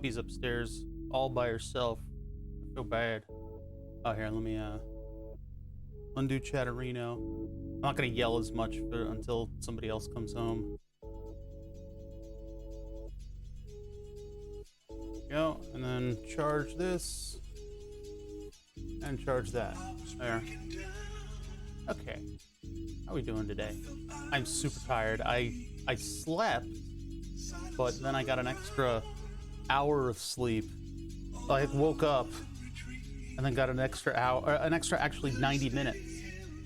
puppy's upstairs all by herself. I feel bad. Oh, here, let me undo Chatterino. I'm not gonna yell as much until somebody else comes home. Go, and then charge this and charge that. There. Okay. How are we doing today? I'm super tired. I slept, but then I got an extra hour of sleep. I woke up and then got an extra hour, actually 90 minutes,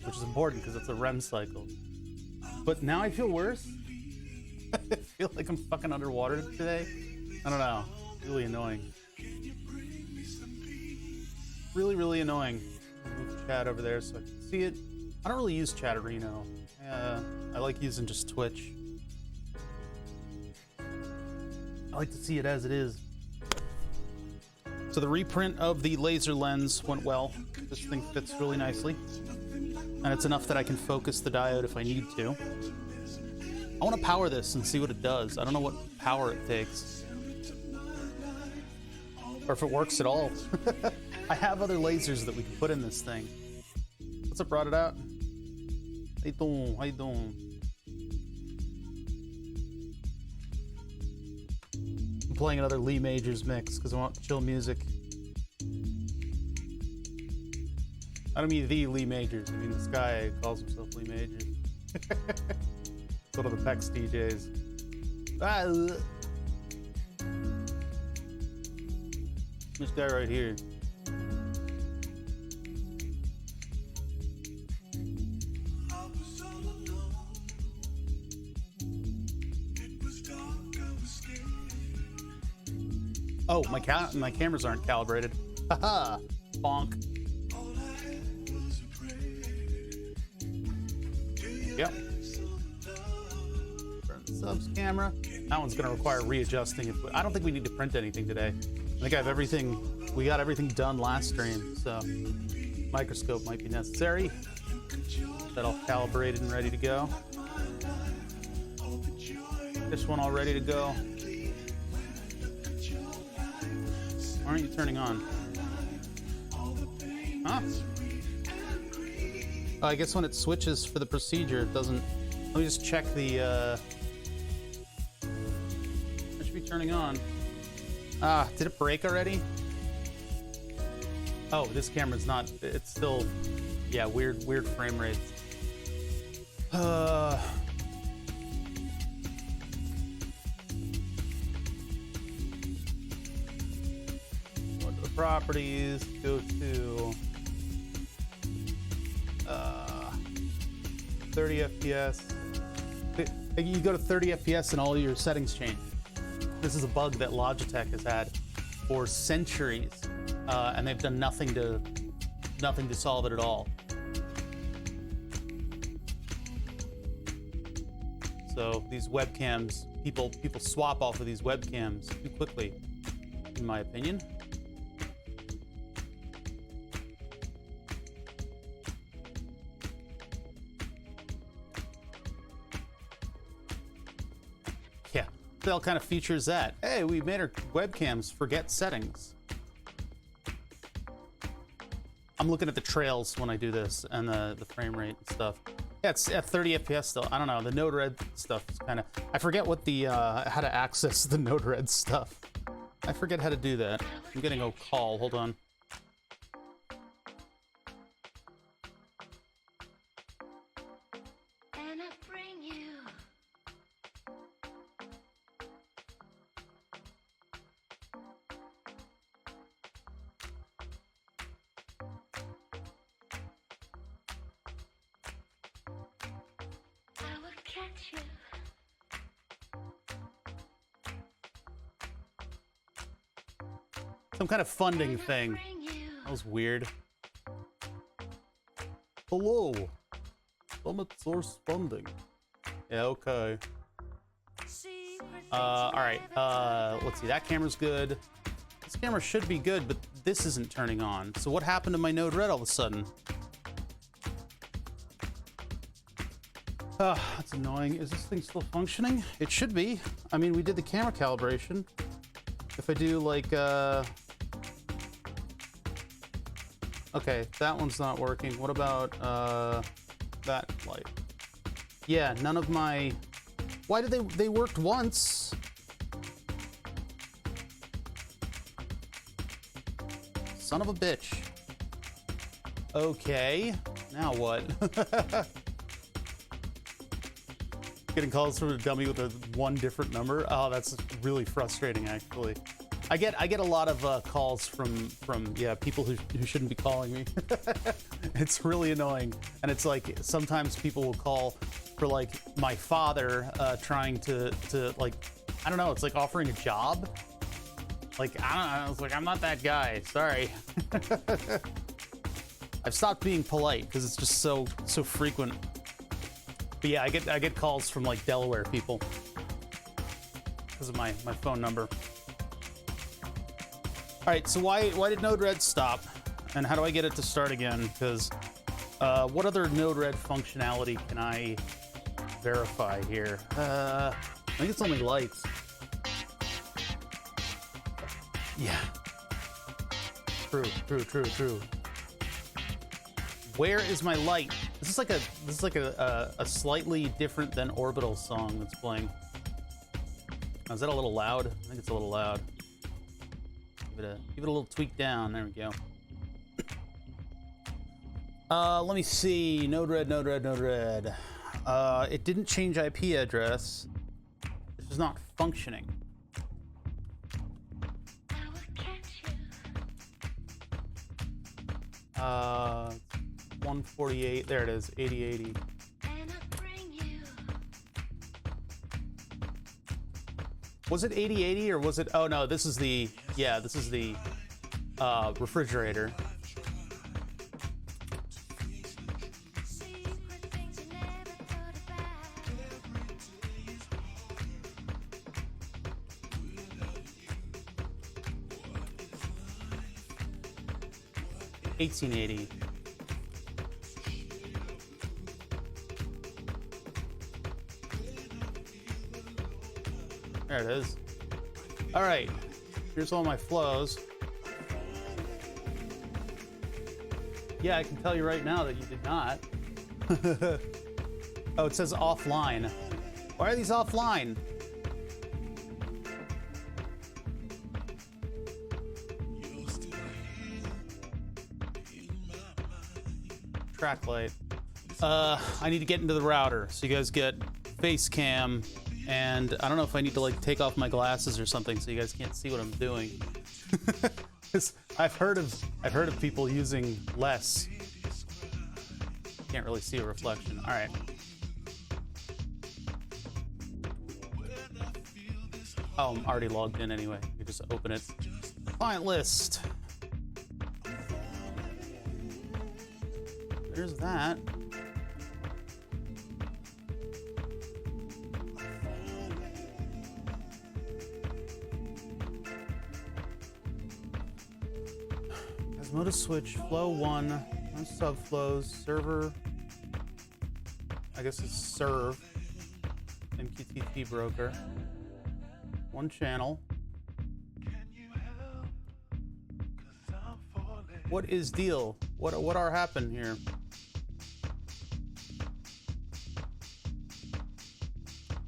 which is important because it's a REM cycle. But now I feel worse. I feel like I'm fucking underwater today. I don't know. Really annoying. Really, really annoying. I'll move the chat over there so I can see it. I don't really use Chatterino. I like using just Twitch. I like to see it as it is. So the reprint of the laser lens went well. This thing fits really nicely. And it's enough that I can focus the diode if I need to. I want to power this and see what it does. I don't know what power it takes. Or if it works at all. I have other lasers that we can put in this thing. What's up, brought it out? How you doing? How you doing? I'm playing another Lee Majors mix because I want chill music. I don't mean the Lee Majors. I mean this guy who calls himself Lee Majors. One of the PEX DJs. This guy right here. Oh, my cameras aren't calibrated. Haha, bonk. Yep. Burn the subs camera. That one's gonna require readjusting. I don't think we need to print anything today. I think I have everything. We got everything done last stream, so microscope might be necessary. That all calibrated and ready to go. This one all ready to go. Why aren't you turning on? Huh? Oh, I guess when it switches for the procedure, it doesn't. Let me just check the. It should be turning on. Ah, did it break already? Oh, this camera's not. It's still. Yeah, weird frame rates. Go to the properties. Go to 30 FPS. You go to 30 FPS and all your settings change. This is a bug that Logitech has had for centuries, and they've done nothing to solve it at all. So these webcams, people swap off of these webcams too quickly, in my opinion. Yeah, what kind of feature is that? Hey, we made our webcams forget settings. I'm looking at the trails when I do this and the frame rate and stuff. Yeah, it's at 30 FPS still. I don't know. The Node-RED stuff is kind of. I forget what the how to access the Node-RED stuff. I forget how to do that. I'm getting a call. Hold on. Some kind of funding thing. That was weird. Hello. Summit source funding. Yeah, okay. Alright. Let's see. That camera's good. This camera should be good, but this isn't turning on. So what happened to my Node-RED all of a sudden? That's annoying. Is this thing still functioning? It should be. I mean, we did the camera calibration. If I do like, okay, that one's not working. What about, that light? Yeah, none of my, why did they worked once? Son of a bitch. Okay, now what? Getting calls from a dummy with a one different number. Oh, that's really frustrating, actually. I get a lot of calls from yeah, people who shouldn't be calling me. It's really annoying, and it's like sometimes people will call for like my father trying to like, I don't know, it's like offering a job. Like, I don't know, it's like, I'm not that guy, sorry. I've stopped being polite because it's just so frequent. But yeah, I get calls from like Delaware people because of my phone number. All right, so why did Node-RED stop, and how do I get it to start again? Because what other Node-RED functionality can I verify here? I think it's only lights. Yeah. True. Where is my light? This is like a slightly different than Orbital song that's playing. Oh, is that a little loud? I think it's a little loud. Give it a little tweak down. There we go. Let me see. Node-RED. It didn't change IP address. This is not functioning. 148, there it is, 8080. Was it 8080 or was it, oh no, this is the, yeah, this is the refrigerator. $18.80. There it is. All right, here's all my flows. Yeah, I can tell you right now that you did not. Oh, it says offline. Why are these offline? Track light. I need to get into the router, so you guys get face cam, and I don't know if I need to like take off my glasses or something so you guys can't see what I'm doing. I've heard of people using less. Can't really see a reflection. All right. Oh, I'm already logged in anyway. You just open it. Client list. There's that. Osmosis switch, flow 1, no subflows, server, I guess it's serve, MQTT broker, 1 channel. What is deal? What are happen here?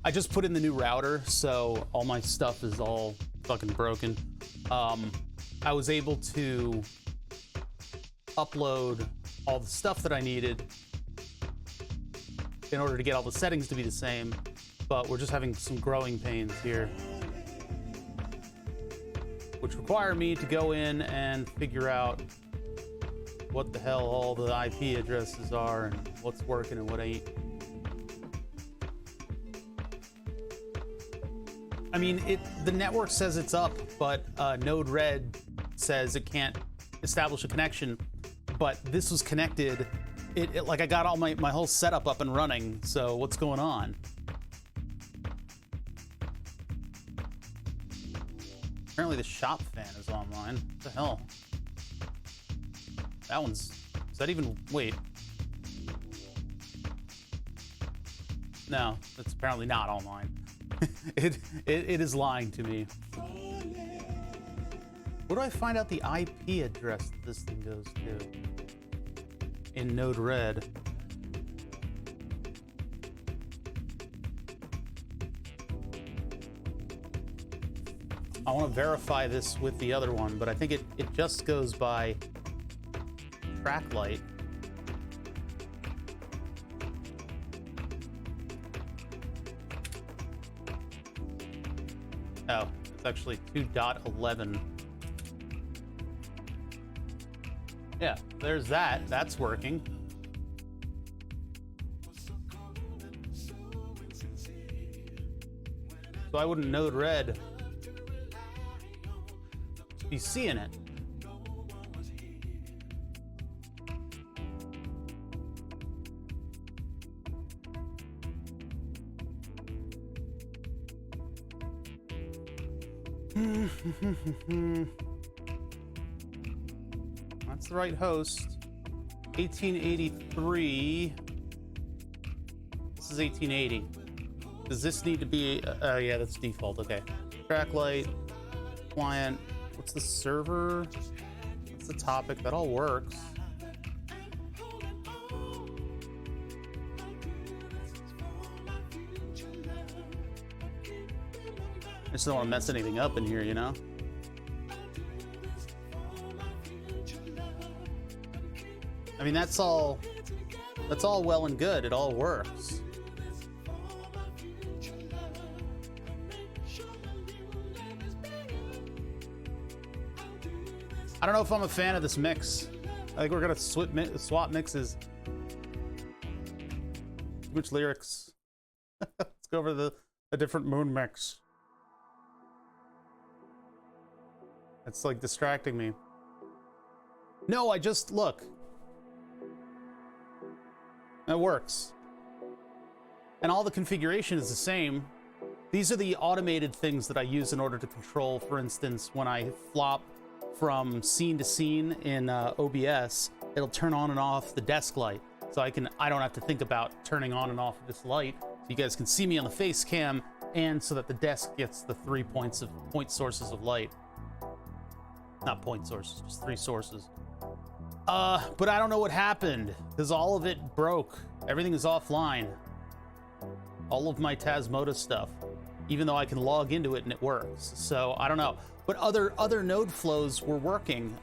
I just put in the new router, so all my stuff is all fucking broken. I was able to upload all the stuff that I needed in order to get all the settings to be the same, but we're just having some growing pains here, which require me to go in and figure out what the hell all the IP addresses are and what's working and what ain't. I mean, the network says it's up, but Node-RED says it can't establish a connection. But this was connected. Like I got all my whole setup up and running. So what's going on? Apparently the shop fan is online. What the hell? That one's. Is that even? Wait. No, that's apparently not online. It is lying to me. Where do I find out the IP address that this thing goes to? In Node-RED. I want to verify this with the other one, but I think it just goes by track light. Oh, it's actually 2.11. Yeah, there's that. That's working. So I wouldn't Node-RED be seeing it. That's the right host. 1883. This is 1880. Does this need to be? Yeah, that's default. Okay. Track light, client. What's the server? What's the topic? That all works. I just don't want to mess anything up in here, you know? I mean, that's all well and good. It all works. I don't know if I'm a fan of this mix. I think we're gonna swap mixes. Too much lyrics. Let's go over a different moon mix. It's like distracting me. No, I just look. It works. And all the configuration is the same. These are the automated things that I use in order to control, for instance, when I flop from scene to scene in OBS, it'll turn on and off the desk light. So I don't have to think about turning on and off this light. So you guys can see me on the face cam, and so that the desk gets the 3 point sources of light. Not point sources, just 3 sources. But I don't know what happened, because all of it broke. Everything is offline. All of my Tasmota stuff, even though I can log into it and it works. So I don't know. But other node flows were working.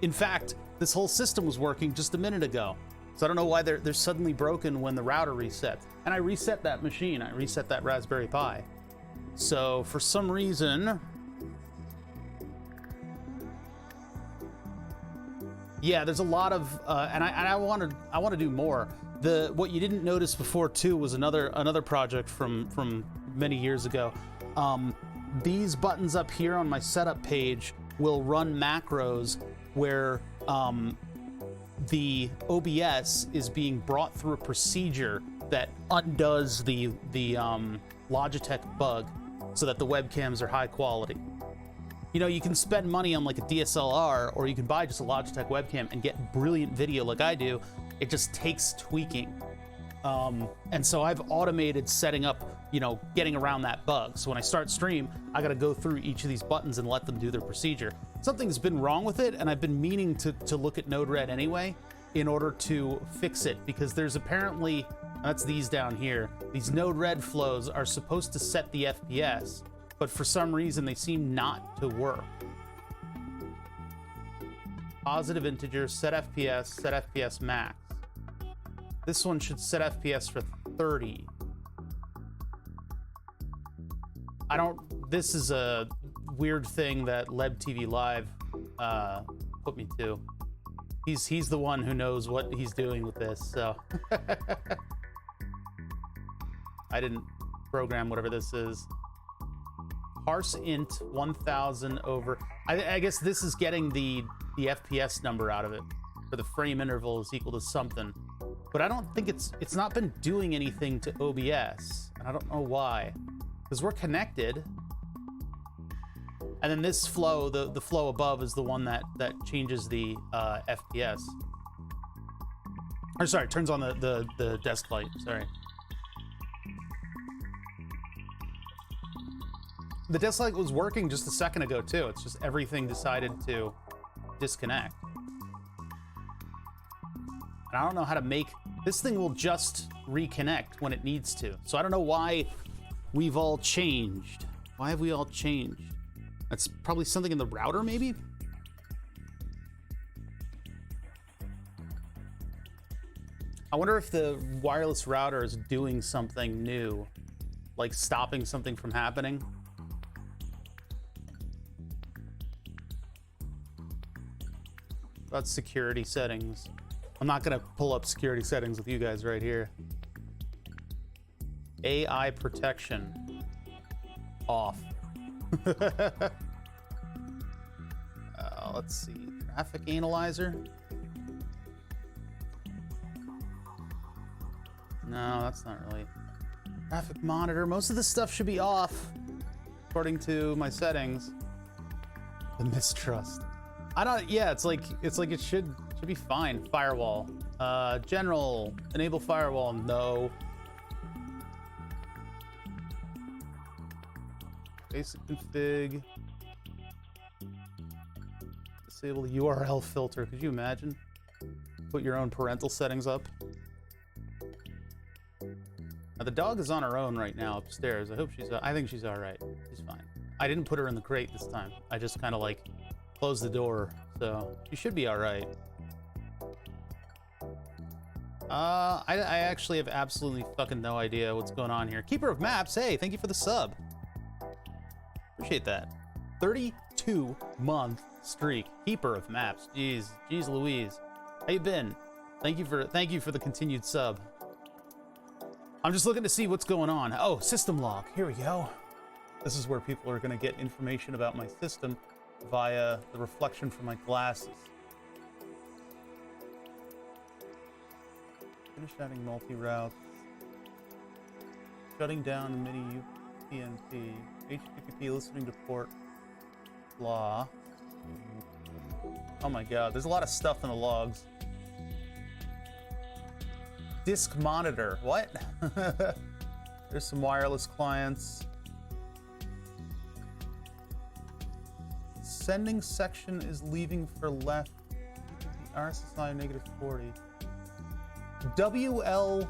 In fact, this whole system was working just a minute ago. So I don't know why they're suddenly broken when the router resets. And I reset that machine. I reset that Raspberry Pi. So for some reason, yeah, there's a lot of, and I want to do more. What you didn't notice before too was another project from many years ago. These buttons up here on my setup page will run macros where the OBS is being brought through a procedure that undoes the Logitech bug so that the webcams are high quality. You know, you can spend money on like a DSLR, or you can buy just a Logitech webcam and get brilliant video like I do. It just takes tweaking. And so I've automated setting up, you know, getting around that bug. So when I start stream, I got to go through each of these buttons and let them do their procedure. Something's been wrong with it, and I've been meaning to look at Node-RED anyway in order to fix it, because there's apparently, that's these down here, these Node-RED flows are supposed to set the FPS, but for some reason they seem not to work. Positive integers, set FPS max. This one should set FPS for 30. This is a weird thing that Leb TV Live put me to. He's the one who knows what he's doing with this, so. I didn't program whatever this is. Parse int 1000 over. I guess this is getting the FPS number out of it, for the frame interval is equal to something. But I don't think it's not been doing anything to OBS, and I don't know why. Because we're connected. And then this flow, the flow above, is the one that changes the FPS. Or sorry, turns on the desk light, sorry. The dislike was working just a second ago too. It's just everything decided to disconnect. And I don't know how to make, this thing will just reconnect when it needs to. So I don't know why we've all changed. Why have we all changed? That's probably something in the router, maybe? I wonder if the wireless router is doing something new, like stopping something from happening. About security settings. I'm not gonna pull up security settings with you guys right here. AI protection off. Let's see, traffic analyzer. No, that's not really. Traffic monitor. Most of this stuff should be off, according to my settings. The mistrust. I don't. Yeah, it's like it should be fine. Firewall. General. Enable firewall. No. Basic config. Disable the URL filter. Could you imagine? Put your own parental settings up. Now the dog is on her own right now upstairs. I think she's all right. She's fine. I didn't put her in the crate this time. I just kind of like closed the door, so she should be all right. I actually have absolutely fucking no idea what's going on here. Keeper of Maps, hey, thank you for the sub. Appreciate that. 32-month streak. Keeper of Maps. Jeez Louise. How you been? Thank you for the continued sub. I'm just looking to see what's going on. Oh, system log. Here we go. This is where people are going to get information about my system via the reflection from my glasses. Finish adding multi-routes. Shutting down MIDI UPnP. HTTP listening to port. Blah. Oh my god, there's a lot of stuff in the logs. Disk monitor. What? There's some wireless clients. Sending section is leaving for left. RSSI -40. WLC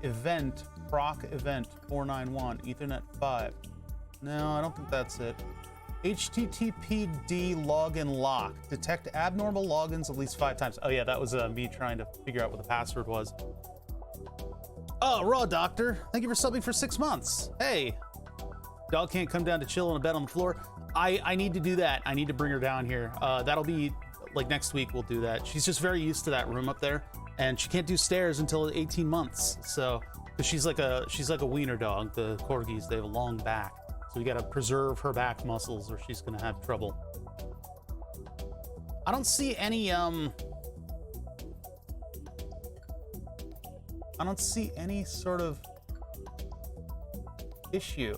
event proc event 491 Ethernet 5. No, I don't think that's it. HTTPD login lock. Detect abnormal logins at least 5 times. Oh yeah, that was me trying to figure out what the password was. Oh, Raw Doctor, thank you for subbing for 6 months. Hey, dog can't come down to chill on a bed on the floor. I need to do that. I need to bring her down here. That'll be like next week. We'll do that. She's just very used to that room up there, and she can't do stairs until 18 months. So, because she's like a wiener dog. The corgis, they have a long back. So we gotta preserve her back muscles or she's gonna have trouble. I don't see any, I don't see any sort of issue.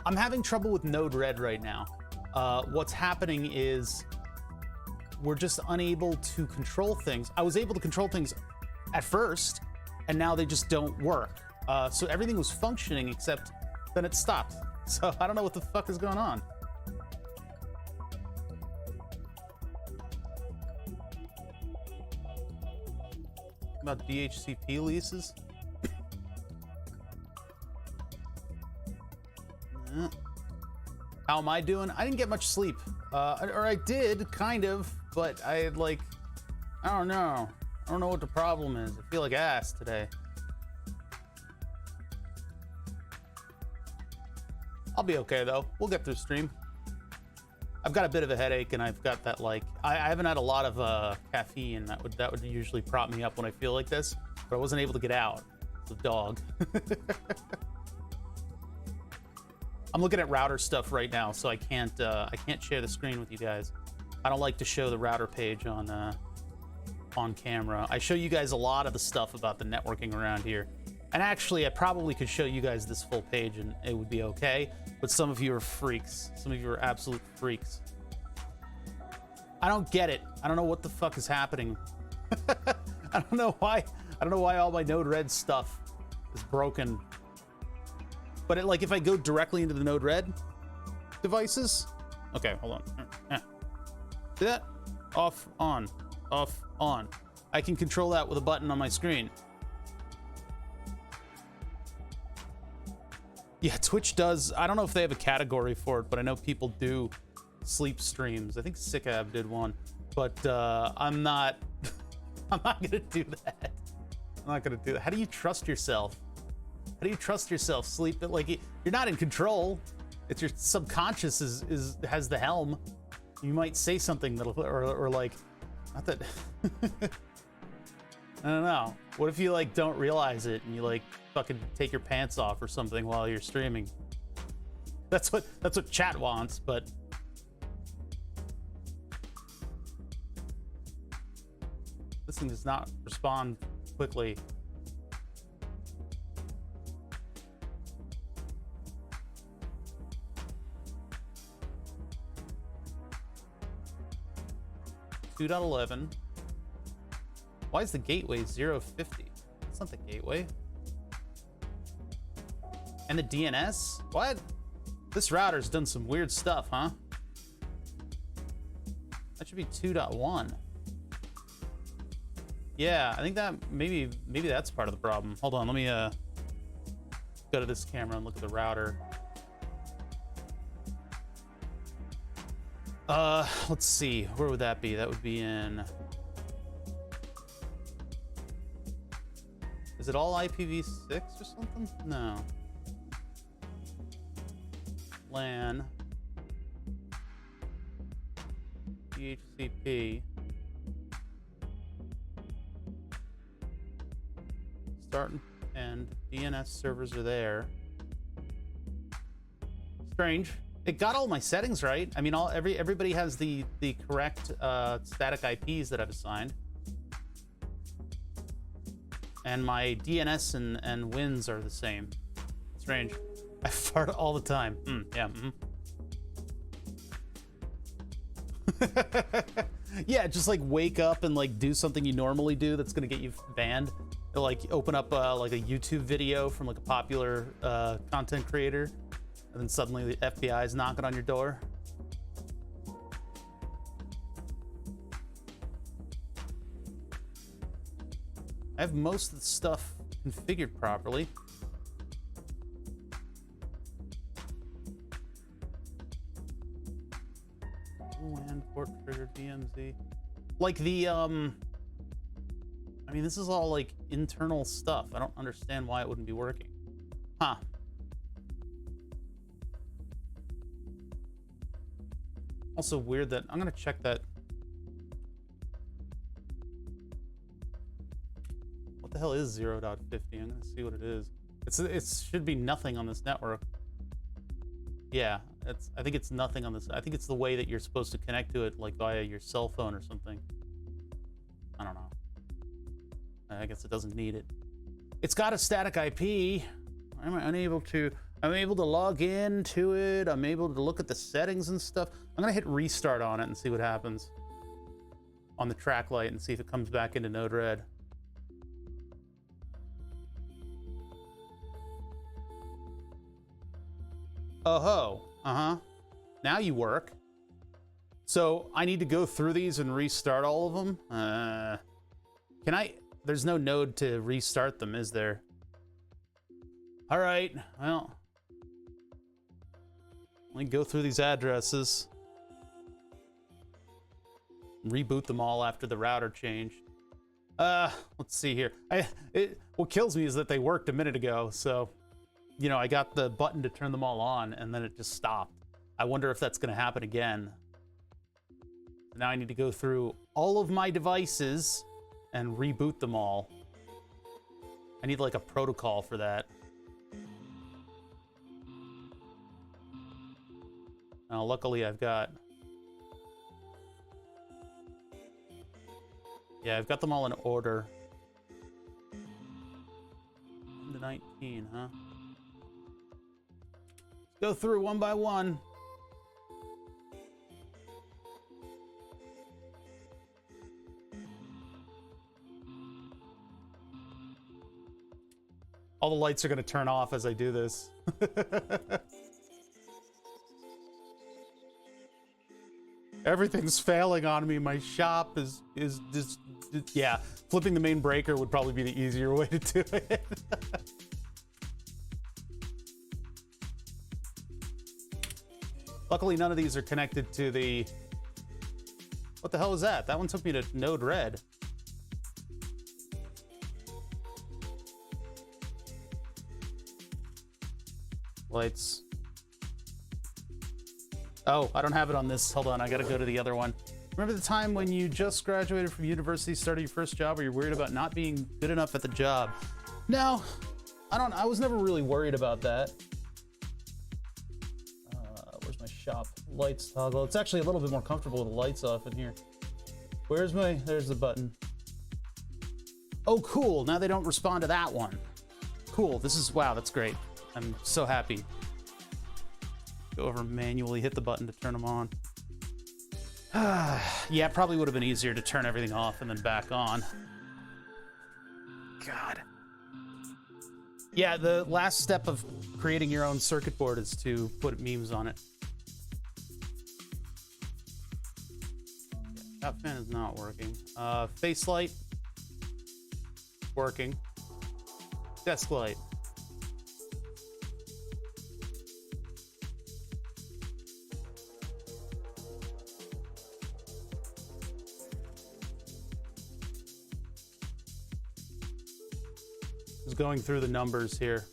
I'm having trouble with Node Red right now. What's happening is we're just unable to control things. I was able to control things at first, and now they just don't work. So everything was functioning except then it stopped. So I don't know what the fuck is going on. About DHCP leases? How am I doing? I didn't get much sleep. Or I did, kind of, but I had like, I don't know. I don't know what the problem is. I feel like ass today. I'll be okay though. We'll get through stream. I've got a bit of a headache, and I've got that like I haven't had a lot of caffeine. That would usually prop me up when I feel like this, but I wasn't able to get out. It's a dog. I'm looking at router stuff right now, so I can't share the screen with you guys. I don't like to show the router page on camera. I show you guys a lot of the stuff about the networking around here. And actually, I probably could show you guys this full page and it would be okay, but some of you are freaks. Some of you are absolute freaks. I don't get it. I don't know what the fuck is happening. I don't know why all my Node Red stuff is broken. But like if I go directly into the Node Red devices, okay, hold on. See that? Off, on, off, on. I can control that with a button on my screen. Yeah, Twitch does. I don't know if they have a category for it, but I know people do sleep streams. I think Sickab did one, but I'm not. I'm not gonna do that. I'm not gonna do that. How do you trust yourself? How do you trust yourself? Sleep like you're not in control. It's your subconscious has the helm. You might say something that'll or like, not that. I don't know. What if you like don't realize it and you like fucking take your pants off or something while you're streaming? That's what chat wants, but this thing does not respond quickly. .11. Why is the gateway 050? That's not the gateway. And the DNS? What? This router's done some weird stuff, huh? That should be 2.1. Yeah, I think that maybe that's part of the problem. Hold on, let me go to this camera and look at the router. Let's see. Where would that be? That would be in... Is it all IPv6 or something? No. LAN. DHCP. Start and end. DNS servers are there. Strange. It got all my settings right. I mean, everybody has the correct static IPs that I've assigned. And my DNS and WINs are the same. Strange. I fart all the time. Yeah. Yeah, just like wake up and like do something you normally do that's gonna get you banned. Like open up like a YouTube video from like a popular content creator, and then suddenly the FBI is knocking on your door. I have most of the stuff configured properly. And port trigger DMZ. Like the I mean, this is all like internal stuff. I don't understand why it wouldn't be working. Huh. Also weird that I'm gonna check that. What the hell is 0.50? I'm gonna see what it is. It should be nothing on this network. Yeah, I think it's nothing on this. I think it's the way that you're supposed to connect to it, like via your cell phone or something. I don't know. I guess it doesn't need it. It's got a static IP. I'm able to log into it. I'm able to look at the settings and stuff. I'm gonna hit restart on it and see what happens on the track light and see if it comes back into Node Red. Oh-ho. Uh-huh. Now you work. So I need to go through these and restart all of them? Can I? There's no node to restart them, is there? All right, well. Let me go through these addresses. Reboot them all after the router changed. Let's see here. What kills me is that they worked a minute ago, so... You know, I got the button to turn them all on, and then it just stopped. I wonder if that's going to happen again. Now I need to go through all of my devices and reboot them all. I need like a protocol for that. Now, luckily I've got... Yeah, I've got them all in order. 1 to 19, huh? Go through one by one. All the lights are going to turn off as I do this. Everything's failing on me. My shop is just, yeah. Flipping the main breaker would probably be the easier way to do it. Luckily, none of these are connected to the... What the hell was that? That one took me to node red. Lights. Oh, I don't have it on this. Hold on, I gotta go to the other one. Remember the time when you just graduated from university, started your first job, where you're worried about not being good enough at the job? No, I was never really worried about that. Where's my shop? Lights toggle. It's actually a little bit more comfortable with the lights off in here. Where's my, there's the button. Oh, cool, now they don't respond to that one. Cool, this is, wow, that's great. I'm so happy. Go over and manually hit the button to turn them on. Yeah, it probably would have been easier to turn everything off and then back on. God. Yeah, the last step of creating your own circuit board is to put memes on it. Yeah, that fan is not working. Face light. Working. Desk light. Going through the numbers here.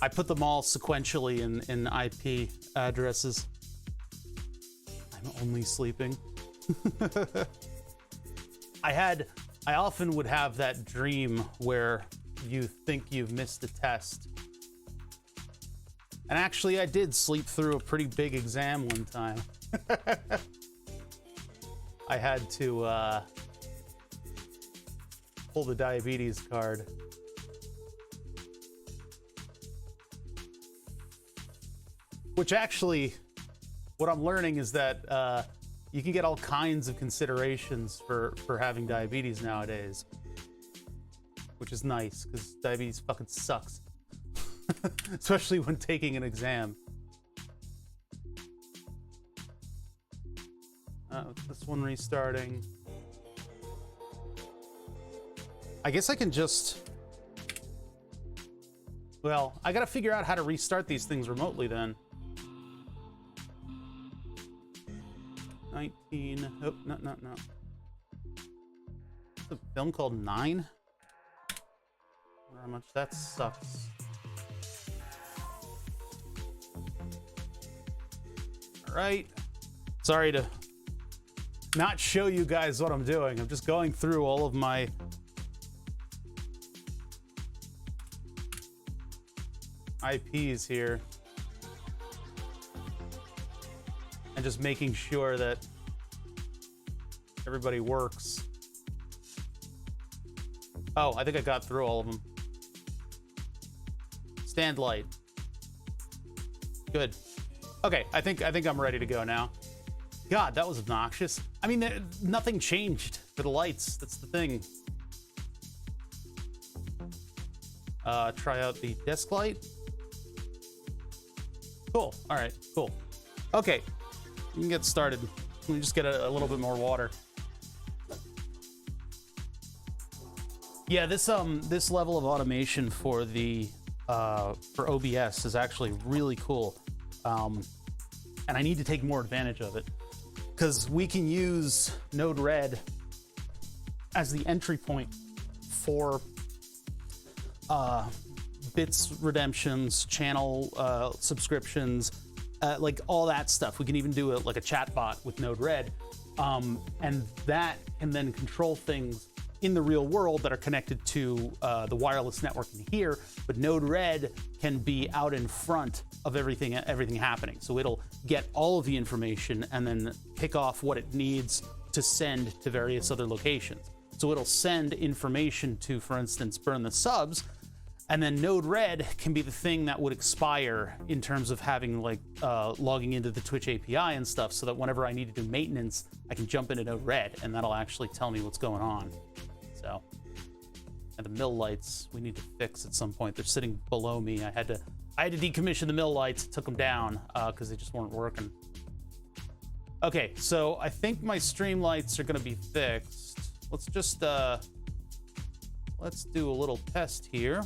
I put them all sequentially in IP addresses. I'm only sleeping. I often would have that dream where you think you've missed a test. And actually I did sleep through a pretty big exam one time. I had to pull the diabetes card. Which actually, what I'm learning is that you can get all kinds of considerations for having diabetes nowadays. Which is nice, because diabetes fucking sucks. Especially when taking an exam. This one restarting. I guess I can just... Well, I gotta figure out how to restart these things remotely then. 19, oh, no. It's a film called 9? I wonder how much that sucks. All right. Sorry to not show you guys what I'm doing. I'm just going through all of my IPs here. And just making sure that everybody works. Oh, I think I got through all of them. Stand light. Good. Okay, I think I'm ready to go now. God, that was obnoxious. I mean, nothing changed for the lights. That's the thing. Try out the desk light. Cool. All right, cool. Okay. You can get started. Let me just get a little bit more water. Yeah, this level of automation for the for OBS is actually really cool, and I need to take more advantage of it because we can use Node Red as the entry point for bits redemptions, channel subscriptions. Like all that stuff. We can even do like a chat bot with Node Red, and that can then control things in the real world that are connected to the wireless network in here. But Node Red can be out in front of everything happening. So it'll get all of the information and then pick off what it needs to send to various other locations. So it'll send information to, for instance, burn the subs. And then Node Red can be the thing that would expire in terms of having like logging into the Twitch API and stuff, so that whenever I need to do maintenance, I can jump into Node Red and that'll actually tell me what's going on. So And the mill lights we need to fix at some point. They're sitting below me. I had to decommission the mill lights, took them down because they just weren't working. Okay, so I think my stream lights are gonna be fixed. Let's just let's do a little test here.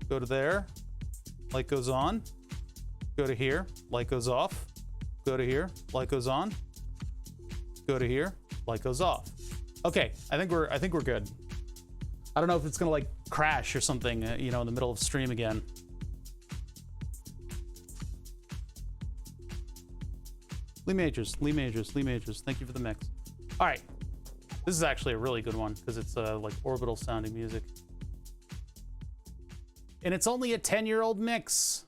Go to there, light goes on. Go to here, light goes off. Go to here, light goes on. Go to here, light goes off. Okay, I think we're good. I don't know if it's gonna like crash or something, you know, in the middle of stream again. Lee Majors, thank you for the mix. All right, this is actually a really good one because it's like orbital sounding music. And it's only a 10-year-old mix.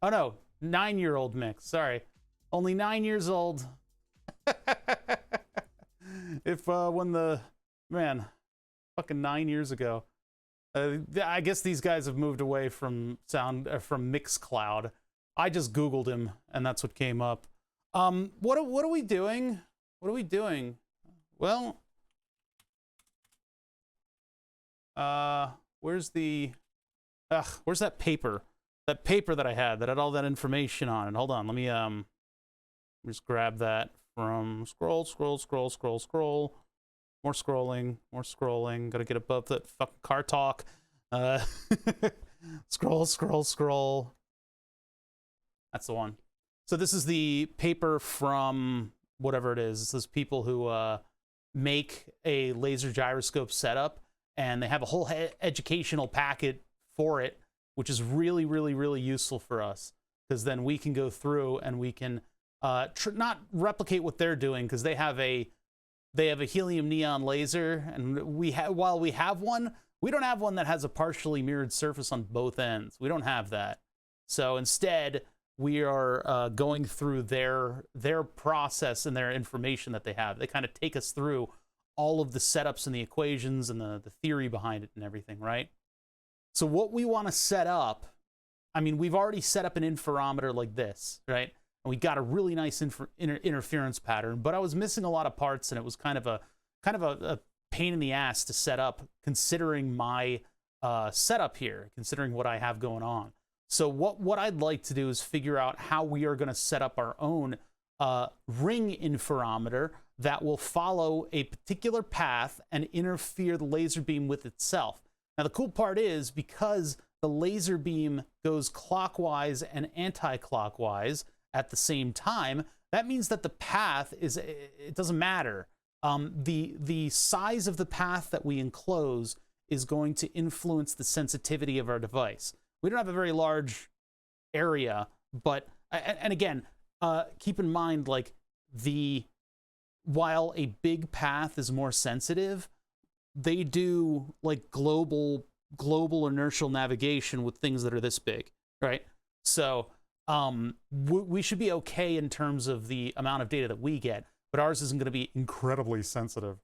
Oh no, 9-year-old mix, sorry. Only 9 years old. If when the, man, fucking 9 years ago. I guess these guys have moved away from from Mixcloud. I just Googled him and that's what came up. What are we doing? What are we doing? Well, where's that paper? That paper that I had all that information on it. Hold on, let me just grab that from scroll. More scrolling. Gotta get above that fucking car talk. Scroll. That's the one. So this is the paper from whatever it is. It's those people who make a laser gyroscope setup, and they have a whole educational packet for it, which is really, really, really useful for us, because then we can go through and we can not replicate what they're doing, because they have a helium neon laser, and while we have one, we don't have one that has a partially mirrored surface on both ends. We don't have that. So instead, we are going through their process and their information that they have. They kind of take us through all of the setups and the equations and the theory behind it and everything, right? So what we want to set up, I mean, we've already set up an interferometer like this, right? And we got a really nice interference pattern, but I was missing a lot of parts, and it was kind of a pain in the ass to set up, considering my setup here, considering what I have going on. So what I'd like to do is figure out how we are going to set up our own ring interferometer that will follow a particular path and interfere the laser beam with itself. Now, the cool part is, because the laser beam goes clockwise and anti-clockwise at the same time, that means that the path it doesn't matter. The size of the path that we enclose is going to influence the sensitivity of our device. We don't have a very large area, but, and again, keep in mind, like, while a big path is more sensitive, they do like global inertial navigation with things that are this big, right? So we should be okay in terms of the amount of data that we get, but ours isn't going to be incredibly sensitive.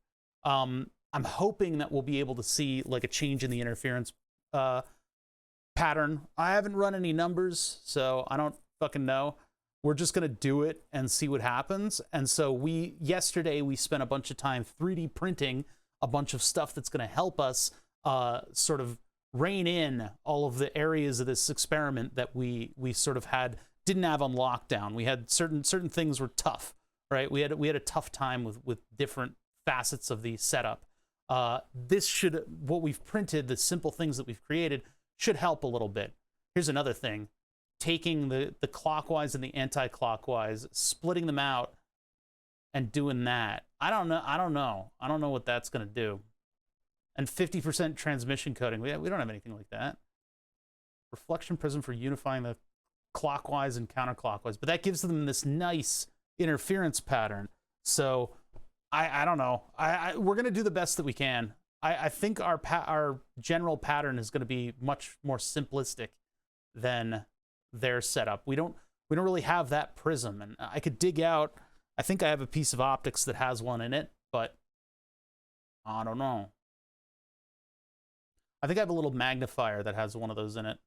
I'm hoping that we'll be able to see like a change in the interference pattern. I haven't run any numbers, so I don't fucking know. We're just going to do it and see what happens. And so yesterday we spent a bunch of time 3D printing a bunch of stuff that's going to help us sort of rein in all of the areas of this experiment that we sort of didn't have on lockdown. We had certain things were tough, right? We had a tough time with different facets of the setup. What we've printed, the simple things that we've created, should help a little bit. Here's another thing: taking the clockwise and the anti-clockwise, splitting them out, and doing that. I don't know what that's going to do. And 50% transmission coding. We don't have anything like that. Reflection prism for unifying the clockwise and counterclockwise. But that gives them this nice interference pattern. So I don't know. We're going to do the best that we can. I think our general pattern is going to be much more simplistic than their setup. We don't really have that prism. And I could dig out, I think I have a piece of optics that has one in it, but I don't know. I think I have a little magnifier that has one of those in it.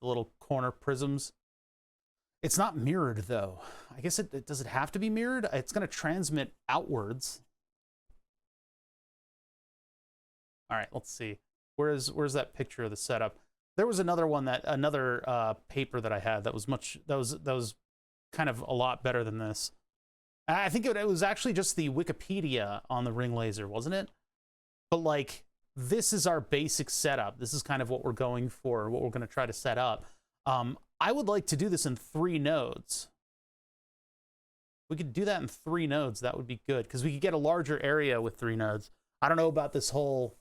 The little corner prisms. It's not mirrored, though. I guess does it have to be mirrored? It's going to transmit outwards. All right, let's see. Where's that picture of the setup? There was another one another paper that I had that was kind of a lot better than this. I think it was actually just the Wikipedia on the ring laser, wasn't it? But like, this is our basic setup. This is kind of what we're going for, what we're going to try to set up. I would like to do this in 3 nodes. We could do that in 3 nodes. That would be good, because we could get a larger area with 3 nodes. I don't know about this whole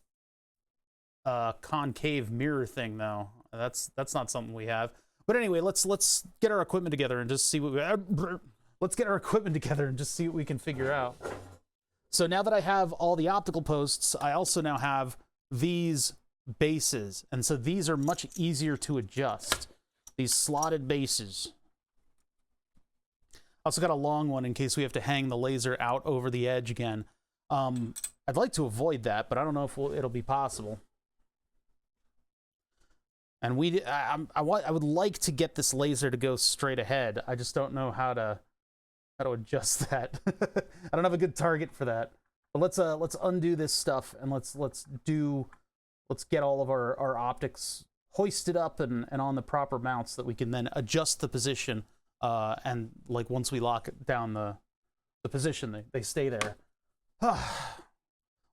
concave mirror thing, though. That's not something we have. But anyway, let's get our equipment together and just see what let's get our equipment together and just see what we can figure out. So now that I have all the optical posts, I also now have these bases, and so these are much easier to adjust. These slotted bases. I also got a long one in case we have to hang the laser out over the edge again. I'd like to avoid that, but I don't know if it'll be possible. And I would like to get this laser to go straight ahead. I just don't know how to adjust that. I don't have a good target for that. But let's undo this stuff and let's get all of our optics hoisted up and on the proper mounts so that we can then adjust the position. And like once we lock down the position, they stay there. Well,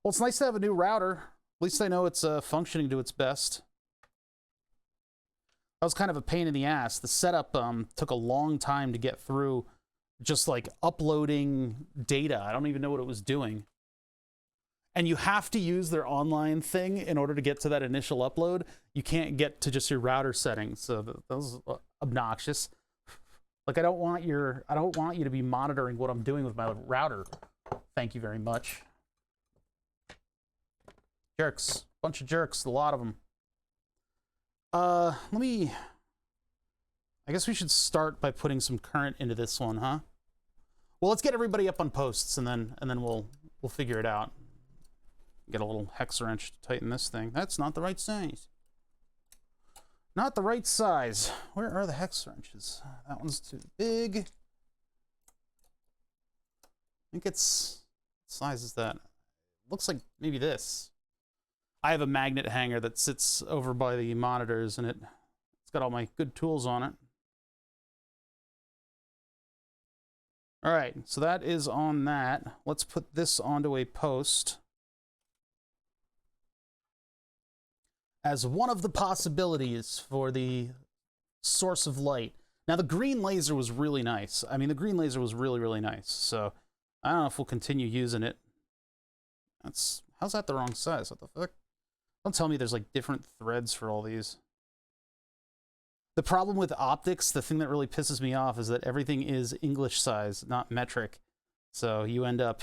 it's nice to have a new router. At least I know it's functioning to its best. That was kind of a pain in the ass. The setup took a long time to get through, just like uploading data. I don't even know what it was doing. And you have to use their online thing in order to get to that initial upload. You can't get to just your router settings. So that was obnoxious. Like, I don't want you to be monitoring what I'm doing with my router. Thank you very much. Jerks. Bunch of jerks, a lot of them. I guess we should start by putting some current into this one, huh? Well, let's get everybody up on posts and then we'll figure it out. Get a little hex wrench to tighten this thing. That's not the right size. Not the right size. Where are the hex wrenches? That one's too big. I think it's, what size is that? Looks like maybe this. I have a magnet hanger that sits over by the monitors, and it's got all my good tools on it. All right, so that is on that. Let's put this onto a post as one of the possibilities for the source of light. Now, the green laser was really nice. I mean, the green laser was really, really nice. So I don't know if we'll continue using it. How's that the wrong size? What the fuck? Don't tell me there's like different threads for all these. The problem with optics, the thing that really pisses me off, is that everything is English size, not metric. So you end up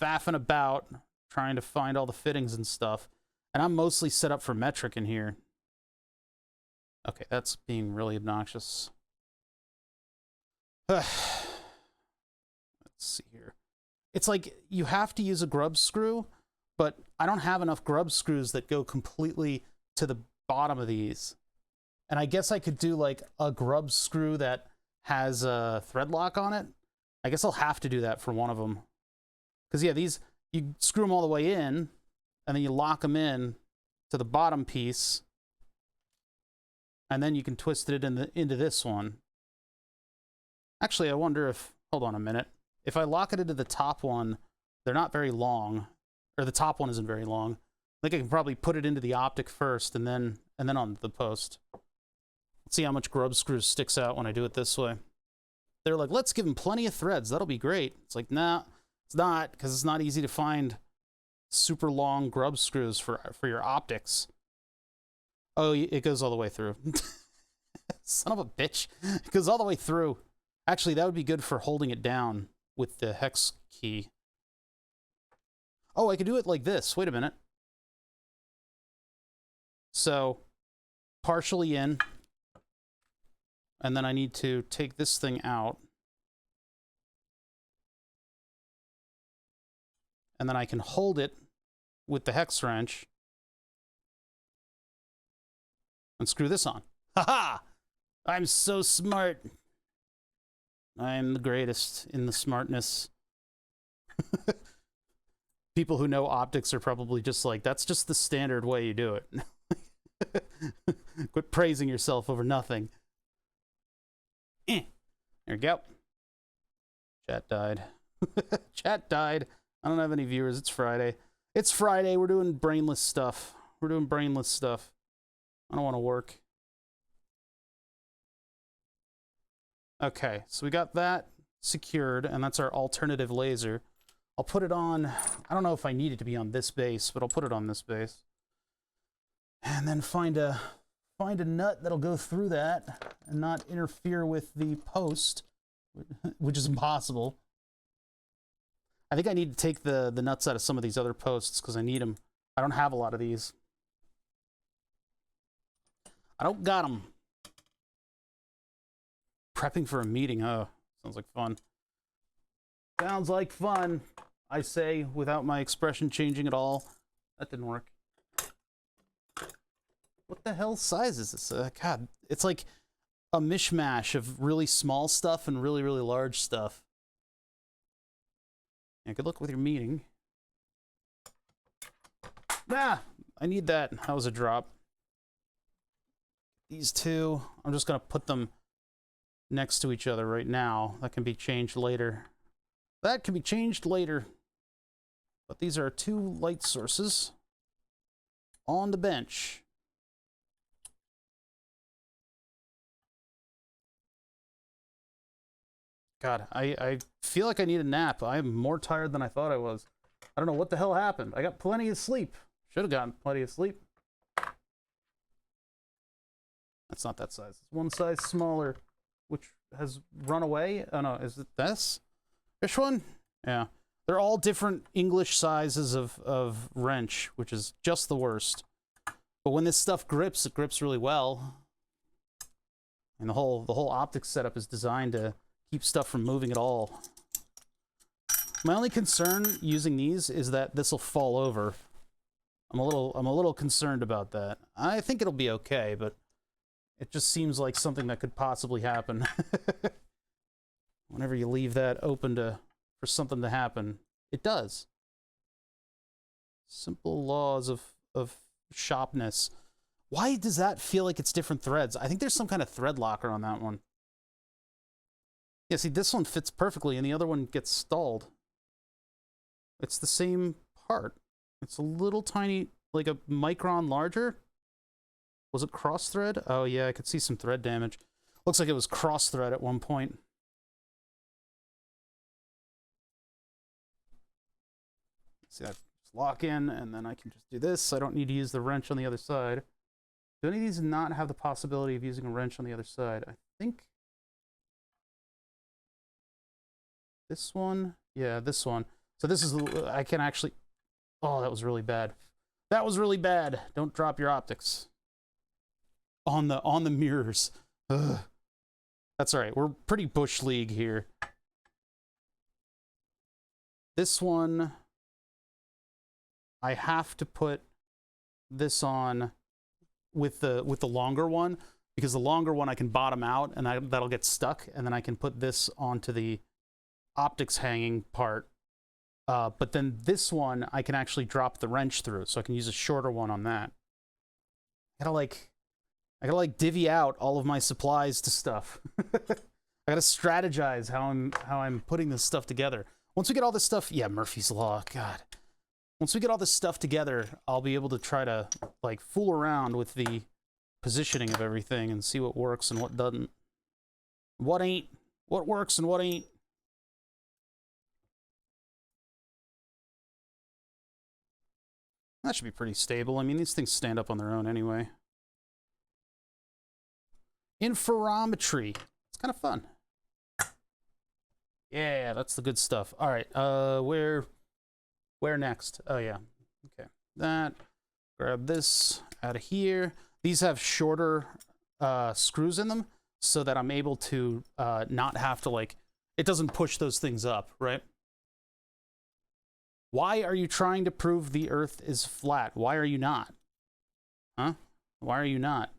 faffing about trying to find all the fittings and stuff. And I'm mostly set up for metric in here. Okay, that's being really obnoxious. Let's see here. It's like you have to use a grub screw, but I don't have enough grub screws that go completely to the bottom of these. And I guess I could do like a grub screw that has a thread lock on it. I guess I'll have to do that for one of them. Because yeah, these, you screw them all the way in, and then you lock them in to the bottom piece, and then you can twist it into this one. Actually, I wonder if, hold on a minute. If I lock it into the top one, they're not very long, or the top one isn't very long. I think I can probably put it into the optic first and then on the post. Let's see how much grub screws sticks out when I do it this way. They're like, let's give him plenty of threads. That'll be great. It's like, nah, it's not, because it's not easy to find super long grub screws for your optics. Oh, it goes all the way through. Son of a bitch. It goes all the way through. Actually, that would be good for holding it down with the hex key. Oh, I could do it like this. Wait a minute. So, partially in, and then I need to take this thing out. And then I can hold it with the hex wrench and screw this on. Ha-ha! I'm so smart. I'm the greatest in the smartness. people who know optics are probably just like, that's just the standard way you do it. Quit praising yourself over nothing. There we go. Chat died. Chat died. I don't have any viewers. It's Friday. It's Friday. We're doing brainless stuff. We're doing brainless stuff. I don't want to work. Okay, so we got that secured, and that's our alternative laser. I'll put it on, I don't know if I need it to be on this base, but I'll put it on this base. And then find a nut that'll go through that and not interfere with the post, which is impossible. I think I need to take the nuts out of some of these other posts because I need them. I don't have a lot of these. I don't got them. Prepping for a meeting. Oh, sounds like fun. Sounds like fun, I say, without my expression changing at all. That didn't work. What the hell size is this? God, it's like a mishmash of really small stuff and really, really large stuff. Yeah, good luck with your meeting. Ah, I need that. That was a drop. These two, I'm just going to put them next to each other right now. That can be changed later. That can be changed later. But these are two light sources on the bench. God, I feel like I need a nap. I'm more tired than I thought I was. I don't know what the hell happened. I got plenty of sleep. Should have gotten plenty of sleep. That's not that size. It's one size smaller, which has run away. Oh no, is it this? This one? Yeah. They're all different English sizes of wrench, which is just the worst. But when this stuff grips, it grips really well. And the whole optics setup is designed to keep stuff from moving at all. My only concern using these is that this will fall over. I'm a little concerned about that. I think it'll be okay, but it just seems like something that could possibly happen. Whenever you leave that open for something to happen, it does. Simple laws of sharpness. Why does that feel like it's different threads? I think there's some kind of thread locker on that one. Yeah, see, this one fits perfectly, and the other one gets stalled. It's the same part. It's a little tiny, like a micron larger. Was it cross-thread? Oh, yeah, I could see some thread damage. Looks like it was cross-thread at one point. See, that lock in, and then I can just do this. I don't need to use the wrench on the other side. Do any of these not have the possibility of using a wrench on the other side? I think this one, yeah, this one. So this is, I can actually, oh, that was really bad. That was really bad. Don't drop your optics on the mirrors. Ugh. That's all right. We're pretty bush league here. This one, I have to put this on with the longer one, because the longer one I can bottom out and that'll get stuck, and then I can put this onto the optics hanging part. But then this one I can actually drop the wrench through, so I can use a shorter one on that. I gotta like divvy out all of my supplies to stuff. I gotta strategize how I'm putting this stuff together. Once we get all this stuff, yeah, Murphy's Law, God. Once we get all this stuff together, I'll be able to try to like fool around with the positioning of everything and see what works and what doesn't. What ain't, what works and what ain't. That should be pretty stable. I mean, these things stand up on their own anyway. Interferometry. It's kind of fun. Yeah, that's the good stuff. All right, where next? Oh, yeah. Okay. That. Grab this out of here. These have shorter screws in them so that I'm able to not have to, like, it doesn't push those things up, right? Why are you trying to prove the Earth is flat? Why are you not? Huh? Why are you not?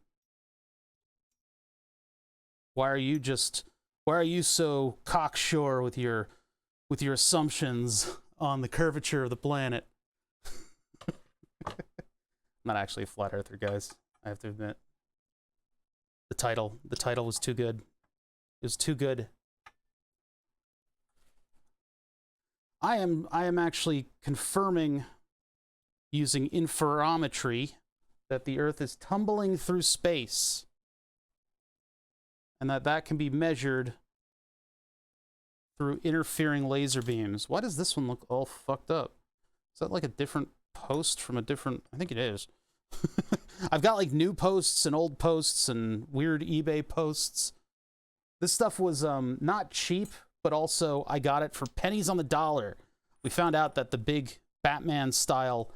Why are you so cocksure with your assumptions on the curvature of the planet. I'm not actually a flat earther, guys. I have to admit. The title was too good. It was too good. I am actually confirming using interferometry that the Earth is tumbling through space, and that can be measured through interfering laser beams. Why does this one look all fucked up? Is that like a different post from a different... I think it is. I've got like new posts and old posts and weird eBay posts. This stuff was not cheap, but also I got it for pennies on the dollar. We found out that the big Batman style,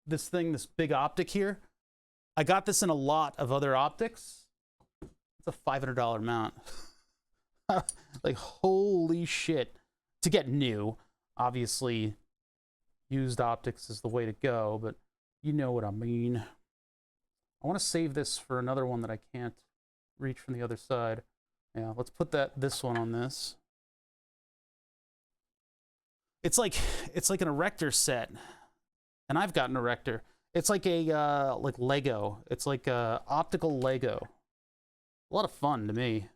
this big optic here, I got this in a lot of other optics. It's a $500 mount. Like, holy shit. To get new, obviously, used optics is the way to go, but you know what I mean. I want to save this for another one that I can't reach from the other side. Yeah, let's put this one on this. It's like an erector set, and I've got an erector. It's like a like Lego. It's like a optical Lego. A lot of fun to me.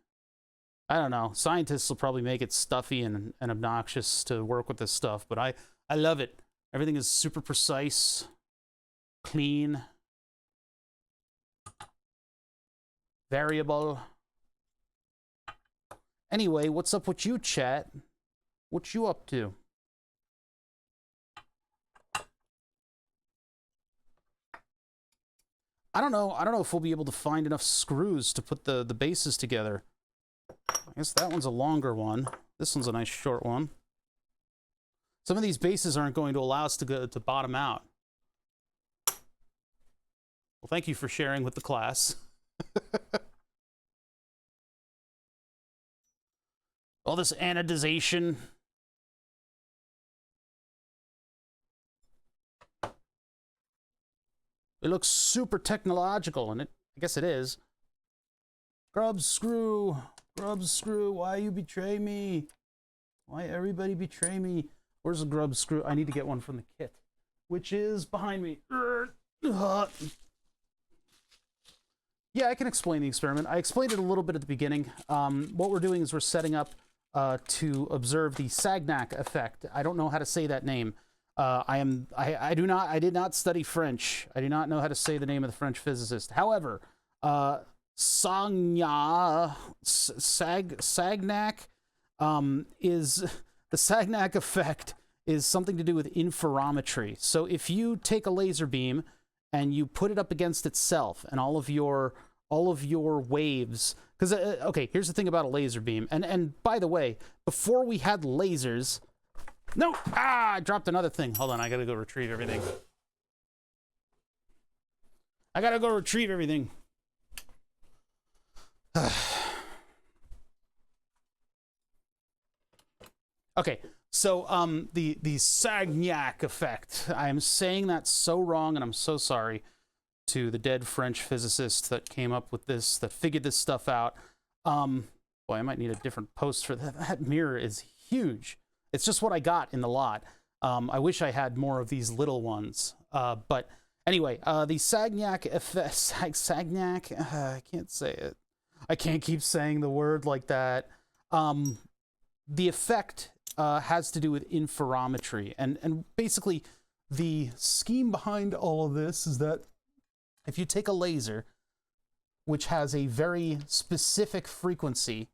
I don't know. Scientists will probably make it stuffy and obnoxious to work with this stuff, but I love it. Everything is super precise, clean, variable. Anyway, what's up with you, chat? What you up to? I don't know if we'll be able to find enough screws to put the bases together. I guess that one's a longer one. This one's a nice short one. Some of these bases aren't going to allow us to bottom out. Well, thank you for sharing with the class. All this anodization. It looks super technological, and I guess it is. Grub screw, why you betray me? Why everybody betray me? Where's the grub screw? I need to get one from the kit, which is behind me. Yeah, I can explain the experiment. I explained it a little bit at the beginning. What we're doing is we're setting up to observe the Sagnac effect. I don't know how to say that name. I did not study French. I do not know how to say the name of the French physicist. However, Sagnac is the Sagnac effect is something to do with interferometry. So if you take a laser beam and you put it up against itself, and all of your waves, because okay, here's the thing about a laser beam. And by the way, before we had lasers, no, I dropped another thing. Hold on, I gotta go retrieve everything. Okay, so the Sagnac effect. I am saying that so wrong, and I'm so sorry to the dead French physicist that came up with this, that figured this stuff out. Boy, I might need a different post for that. That mirror is huge. It's just what I got in the lot. I wish I had more of these little ones. But anyway, the Sagnac effect. Sagnac. I can't say it. I can't keep saying the word like that. The effect has to do with interferometry, and basically the scheme behind all of this is that if you take a laser which has a very specific frequency,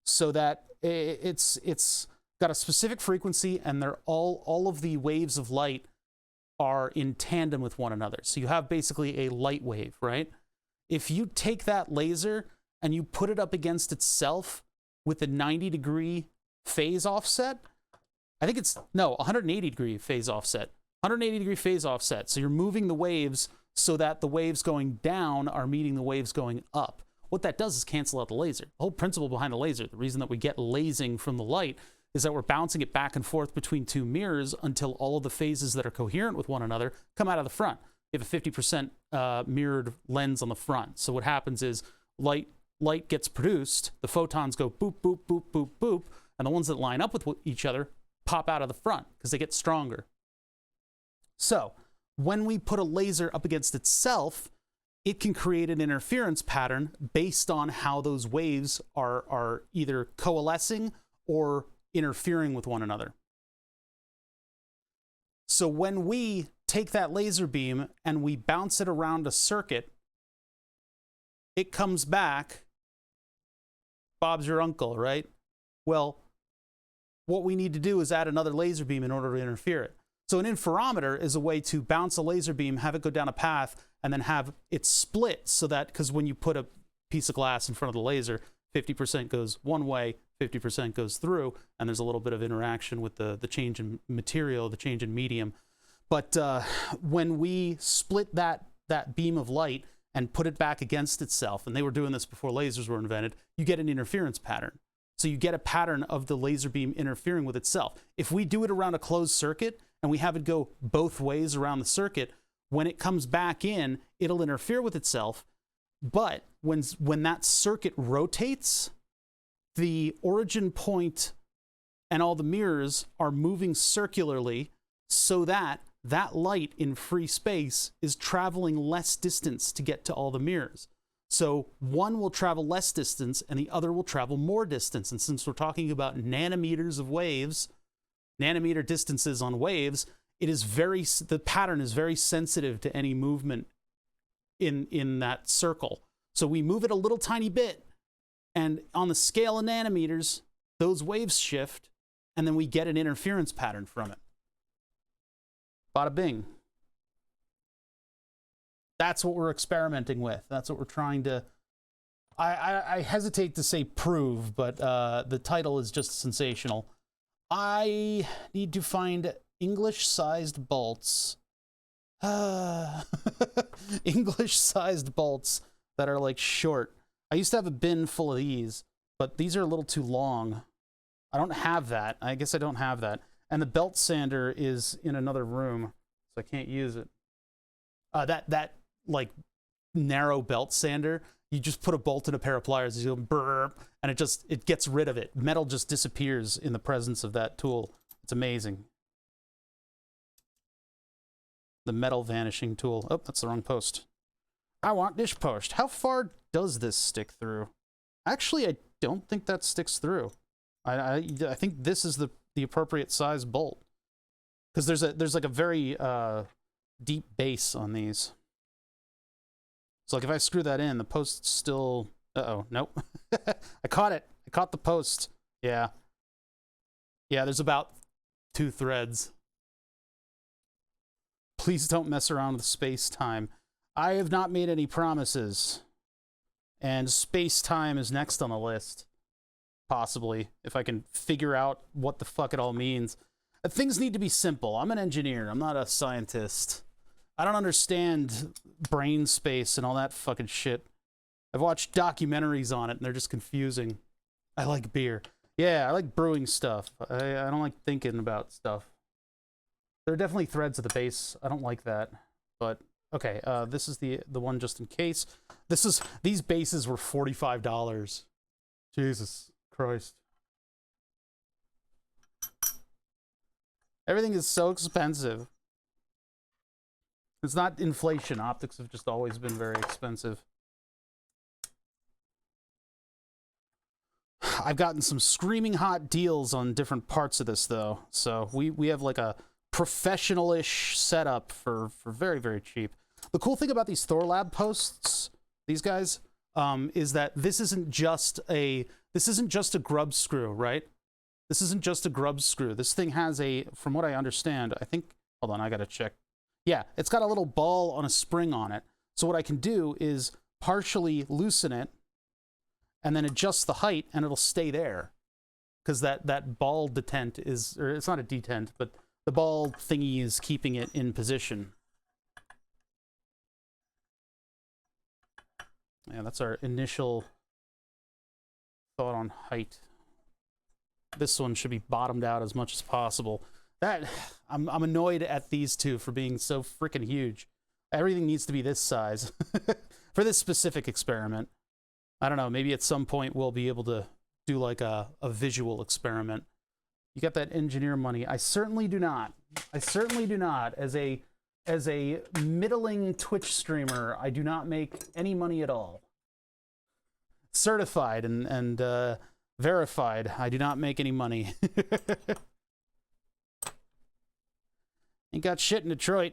so that it's got a specific frequency, and they're all of the waves of light are in tandem with one another. So you have basically a light wave, right? If you take that laser and you put it up against itself with a 90-degree phase offset, I think it's, no, 180-degree phase offset. 180-degree phase offset. So you're moving the waves so that the waves going down are meeting the waves going up. What that does is cancel out the laser. The whole principle behind a laser, the reason that we get lasing from the light, is that we're bouncing it back and forth between two mirrors until all of the phases that are coherent with one another come out of the front. You have a 50% mirrored lens on the front. So what happens is light gets produced, the photons go boop, boop, boop, boop, boop, and the ones that line up with each other pop out of the front because they get stronger. So when we put a laser up against itself, it can create an interference pattern based on how those waves are either coalescing or interfering with one another. So when we take that laser beam and we bounce it around a circuit, it comes back. Bob's your uncle, right? Well, what we need to do is add another laser beam in order to interfere it. So an interferometer is a way to bounce a laser beam, have it go down a path, and then have it split so that, because when you put a piece of glass in front of the laser, 50% goes one way, 50% goes through, and there's a little bit of interaction with the change in material, the change in medium. But when we split that beam of light and put it back against itself, and they were doing this before lasers were invented, you get an interference pattern. So you get a pattern of the laser beam interfering with itself. If we do it around a closed circuit and we have it go both ways around the circuit, when it comes back in, it'll interfere with itself. But when that circuit rotates, the origin point and all the mirrors are moving circularly so that that light in free space is traveling less distance to get to all the mirrors. So one will travel less distance and the other will travel more distance. And since we're talking about nanometers of waves, nanometer distances on waves, the pattern is very sensitive to any movement in that circle. So we move it a little tiny bit, and on the scale of nanometers, those waves shift, and then we get an interference pattern from it. Bada bing. That's what we're experimenting with. That's what we're trying to... I hesitate to say prove, but the title is just sensational. I need to find English-sized bolts. English-sized bolts that are like short. I used to have a bin full of these, but these are a little too long. I don't have that. I guess I don't have that. And the belt sander is in another room, so I can't use it. That like narrow belt sander, you just put a bolt in a pair of pliers, you go burp, and it gets rid of it. Metal just disappears in the presence of that tool. It's amazing. The metal vanishing tool. Oh, that's the wrong post. I want this post. How far does this stick through? Actually, I don't think that sticks through. I think this is the appropriate size bolt, because there's like a very deep base on these. So like if I screw that in, the post's still... Uh-oh, nope. I caught it. I caught the post. Yeah. Yeah, there's about 2 threads. Please don't mess around with space-time. I have not made any promises. And space-time is next on the list. Possibly, if I can figure out what the fuck it all means. Things need to be simple. I'm an engineer. I'm not a scientist. I don't understand brain space and all that fucking shit. I've watched documentaries on it, and they're just confusing. I like beer. Yeah, I like brewing stuff. I don't like thinking about stuff. There are definitely threads at the base. I don't like that. But, okay, this is the one just in case. These bases were $45. Jesus Christ. Everything is so expensive. It's not inflation. Optics have just always been very expensive. I've gotten some screaming hot deals on different parts of this, though. So we have like a professional-ish setup for very, very cheap. The cool thing about these Thorlab posts, these guys, is that this isn't just a grub screw, right? This isn't just a grub screw. This thing has from what I understand, I think, hold on, I gotta check. Yeah, it's got a little ball on a spring on it. So what I can do is partially loosen it and then adjust the height, and it'll stay there. Because that ball detent is, or it's not a detent, but the ball thingy is keeping it in position. Yeah, that's our initial thought on height. This one should be bottomed out as much as possible. I'm annoyed at these two for being so freaking huge. Everything needs to be this size for this specific experiment. I don't know, maybe at some point we'll be able to do like a visual experiment You got that engineer money. I certainly do not. I certainly do not. As a middling Twitch streamer, I do not make any money at all. Certified and verified, I do not make any money. Ain't got shit in Detroit.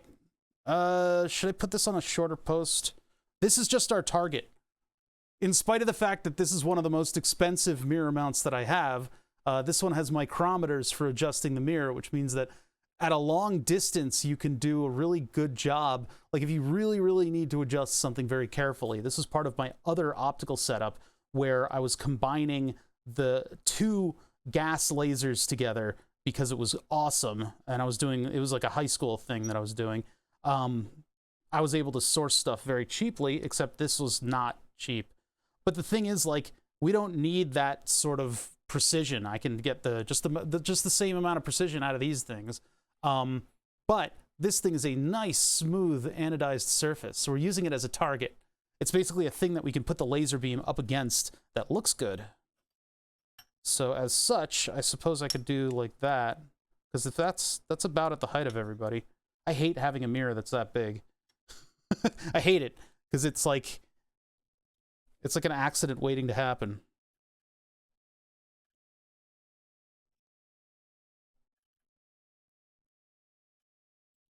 Should I put this on a shorter post? This is just our target. In spite of the fact that this is one of the most expensive mirror mounts that I have, this one has micrometers for adjusting the mirror, which means that at a long distance, you can do a really good job. Like if you really, really need to adjust something very carefully. This is part of my other optical setup where I was combining the 2 gas lasers together because it was awesome. And I was doing, it was like a high school thing that I was doing. I was able to source stuff very cheaply, except this was not cheap. But the thing is, like, we don't need that sort of precision. I can get just the same amount of precision out of these things. But this thing is a nice, smooth, anodized surface. So we're using it as a target. It's basically a thing that we can put the laser beam up against that looks good. So as such, I suppose I could do like that. Because if that's about at the height of everybody. I hate having a mirror that's that big. I hate it. Because it's like an accident waiting to happen.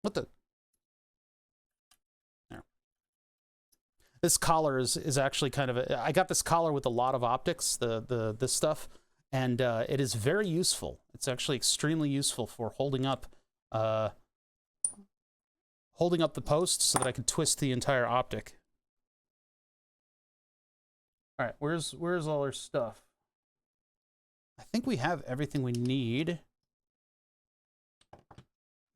What the? There. This collar is actually kind of I got this collar with a lot of optics, this stuff, and it is very useful. It's actually extremely useful for holding up the post so that I can twist the entire optic. All right, where's all our stuff? I think we have everything we need.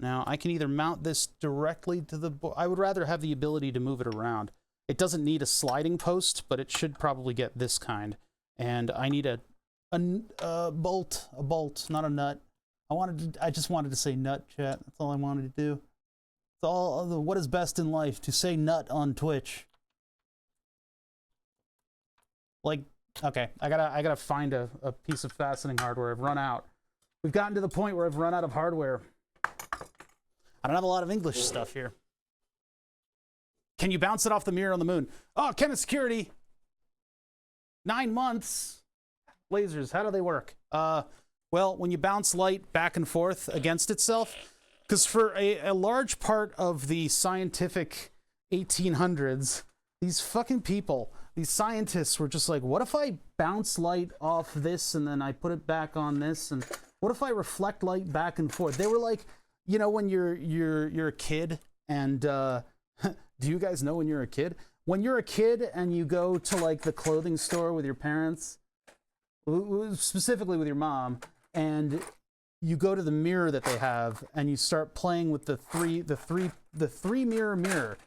Now, I can either mount this directly to the board. I would rather have the ability to move it around. It doesn't need a sliding post, but it should probably get this kind. And I need a bolt, not a nut. I just wanted to say nut, chat. That's all I wanted to do. It's all what is best in life, to say nut on Twitch. Like, okay, I gotta find a piece of fastening hardware. I've run out. We've gotten to the point where I've run out of hardware. I don't have a lot of English stuff here. Can you bounce it off the mirror on the moon? Oh, Kenneth Security. 9 months. Lasers, how do they work? Well, when you bounce light back and forth against itself, because for a large part of the scientific 1800s, these fucking people, these scientists were just like, what if I bounce light off this and then I put it back on this? And what if I reflect light back and forth? They were like, you know, when you're a kid and do you guys know when you're a kid? When you're a kid and you go to like the clothing store with your parents, specifically with your mom, and you go to the mirror that they have and you start playing with the three mirror.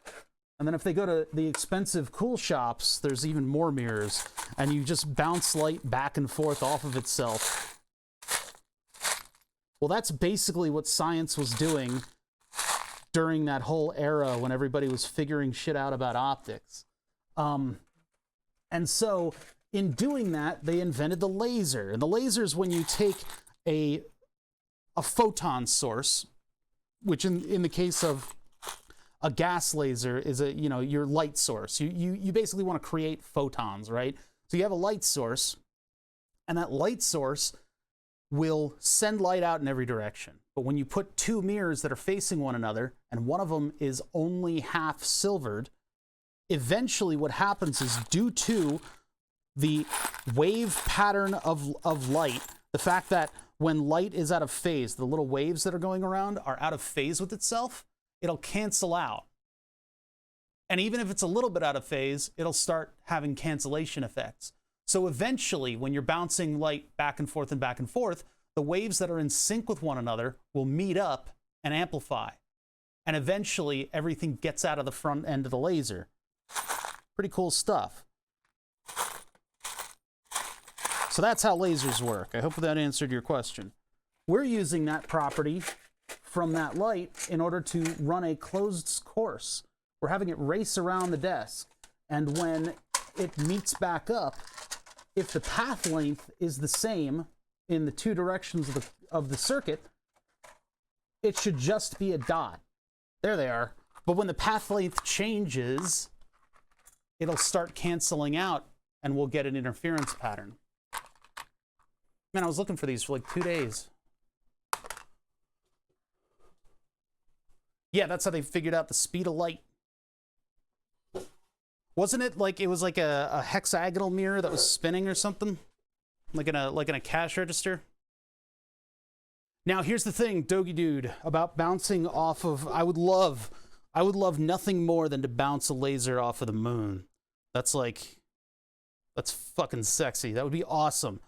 And then if they go to the expensive cool shops, there's even more mirrors, and you just bounce light back and forth off of itself. Well, that's basically what science was doing during that whole era when everybody was figuring shit out about optics. And so in doing that, they invented the laser. And the laser is when you take a photon source, which in the case of a gas laser is your light source. You basically want to create photons, right? So you have a light source, and that light source will send light out in every direction. But when you put 2 mirrors that are facing one another, and one of them is only half silvered, eventually what happens is, due to the wave pattern of light, the fact that when light is out of phase, the little waves that are going around are out of phase with itself, it'll cancel out. And even if it's a little bit out of phase, it'll start having cancellation effects. So eventually, when you're bouncing light back and forth, the waves that are in sync with one another will meet up and amplify. And eventually, everything gets out of the front end of the laser. Pretty cool stuff. So that's how lasers work. I hope that answered your question. We're using that property from that light in order to run a closed course. We're having it race around the desk. And when it meets back up, if the path length is the same in the 2 directions of the circuit, it should just be a dot. There they are. But when the path length changes, it'll start canceling out and we'll get an interference pattern. Man, I was looking for these for like 2 days. Yeah, that's how they figured out the speed of light. Wasn't it like, it was like a hexagonal mirror that was spinning or something? Like in a cash register? Now, here's the thing, Dogie Dude, about bouncing off of, I would love nothing more than to bounce a laser off of the moon. That's fucking sexy. That would be awesome.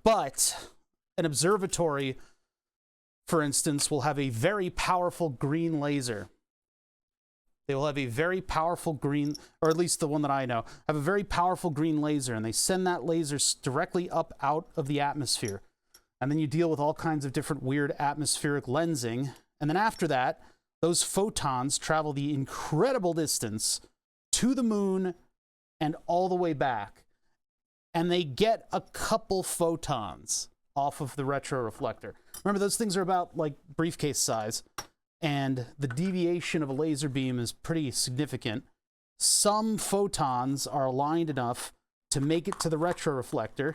But an observatory, for instance, will have a very powerful green laser. They will have a very powerful green, or at least the one that I know, have a very powerful green laser, and they send that laser directly up out of the atmosphere. And then you deal with all kinds of different weird atmospheric lensing. And then after that, those photons travel the incredible distance to the moon and all the way back. And they get a couple photons off of the retroreflector. Remember, those things are about like briefcase size, and the deviation of a laser beam is pretty significant. Some photons are aligned enough to make it to the retroreflector,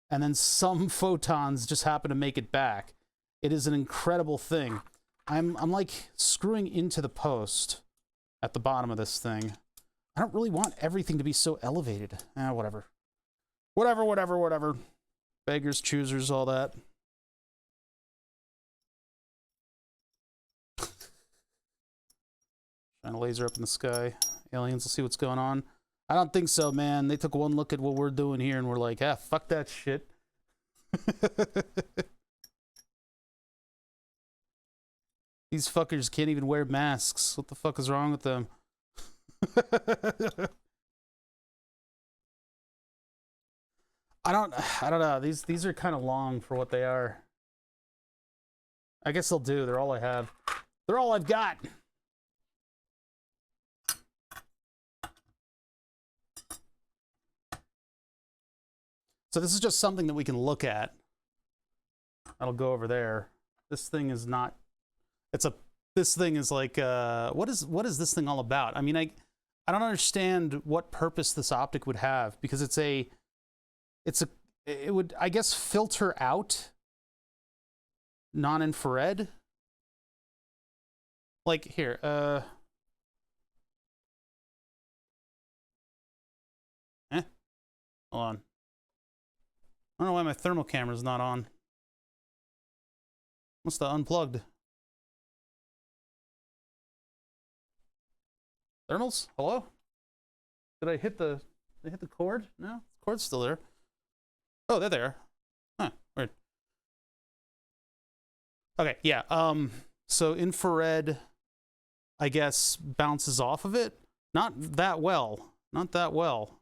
and then some photons just happen to make it back. It is an incredible thing. I'm like screwing into the post at the bottom of this thing. I don't really want everything to be so elevated. Whatever. Whatever. Beggars, choosers, all that. Shine a laser up in the sky. Aliens will see what's going on. I don't think so, man. They took one look at what we're doing here and we're like, fuck that shit. These fuckers can't even wear masks. What the fuck is wrong with them? I don't know. These are kind of long for what they are. I guess they'll do. They're all I have. They're all I've got. So this is just something that we can look at. That'll go over there. This thing is not, this thing is like, what is this thing all about? I mean, I don't understand what purpose this optic would have, because it would, I guess, filter out non-infrared. Like here, hold on. I don't know why my thermal camera's not on. Must have unplugged. Thermals? Hello? Did I hit the cord? No, the cord's still there. Oh, they're there. Huh, weird. Okay, yeah. So infrared, I guess, bounces off of it. Not that well. Not that well.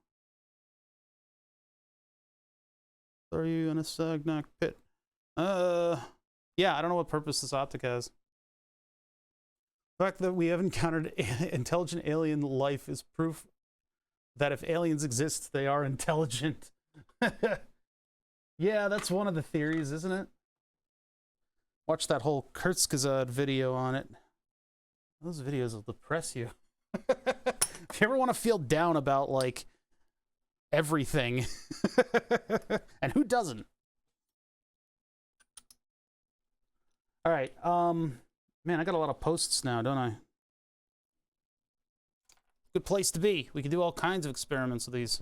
Are you in a Sagnac pit? Yeah, I don't know what purpose this optic has. The fact that we have encountered intelligent alien life is proof that if aliens exist, they are intelligent. Yeah, that's one of the theories, isn't it? Watch that whole Kurzgesagt video on it. Those videos will depress you. If you ever want to feel down about, like, everything. And who doesn't? All right. Man, I got a lot of posts now, don't I? Good place to be. We can do all kinds of experiments with these.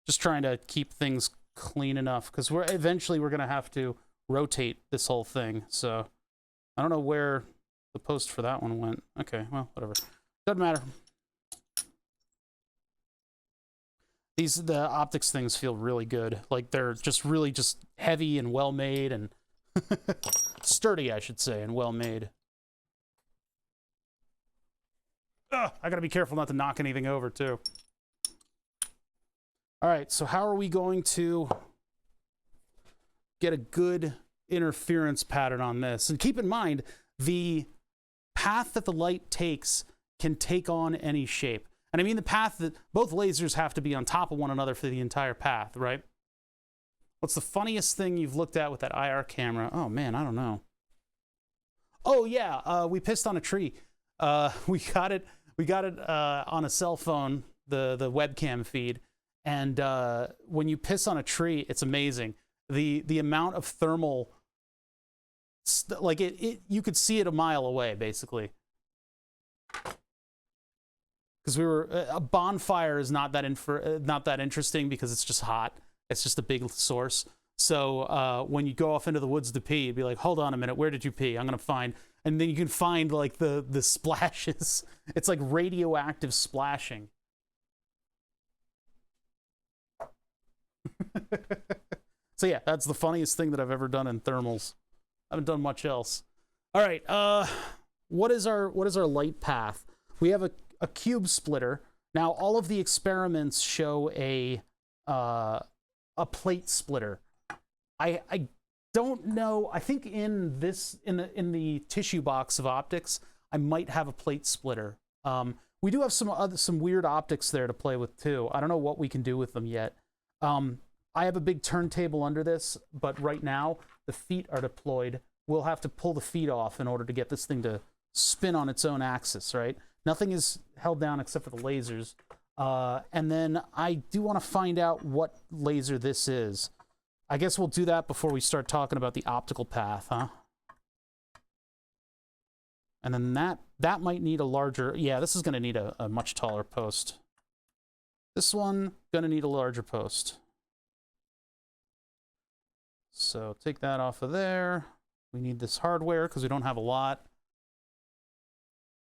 Just trying to keep things clean enough, because eventually we're going to have to rotate this whole thing. So I don't know where the post for that one went. Okay, well, whatever. Doesn't matter. The optics things feel really good. Like, they're just really just heavy and well made, and sturdy, I should say, and well made. Ugh, I gotta be careful not to knock anything over too. All right, so how are we going to get a good interference pattern on this? And keep in mind, the path that the light takes can take on any shape. And I mean the path that both lasers have to be on top of one another for the entire path, right? What's the funniest thing you've looked at with that IR camera? Oh man, I don't know. Oh yeah, we pissed on a tree. We got it on a cell phone, the webcam feed, and when you piss on a tree, it's amazing. The amount of thermal, like you could see it a mile away, basically. Because a bonfire is not that interesting because it's just hot. It's just a big source. So when you go off into the woods to pee, you'd be like, hold on a minute, where did you pee? I'm gonna find, and then you can find like the splashes. It's like radioactive splashing. So yeah, that's the funniest thing that I've ever done in thermals. I haven't done much else. All right, what is our light path? We have a cube splitter. Now all of the experiments show a plate splitter. I don't know. I think in the tissue box of optics, I might have a plate splitter. We do have some weird optics there to play with too. I don't know what we can do with them yet. I have a big turntable under this, but right now the feet are deployed. We'll have to pull the feet off in order to get this thing to spin on its own axis, right? Nothing is held down except for the lasers. And then I do want to find out what laser this is. I guess we'll do that before we start talking about the optical path, huh? And then that might need a larger, yeah, this is going to need a much taller post. This one, going to need a larger post. So take that off of there. We need this hardware because we don't have a lot.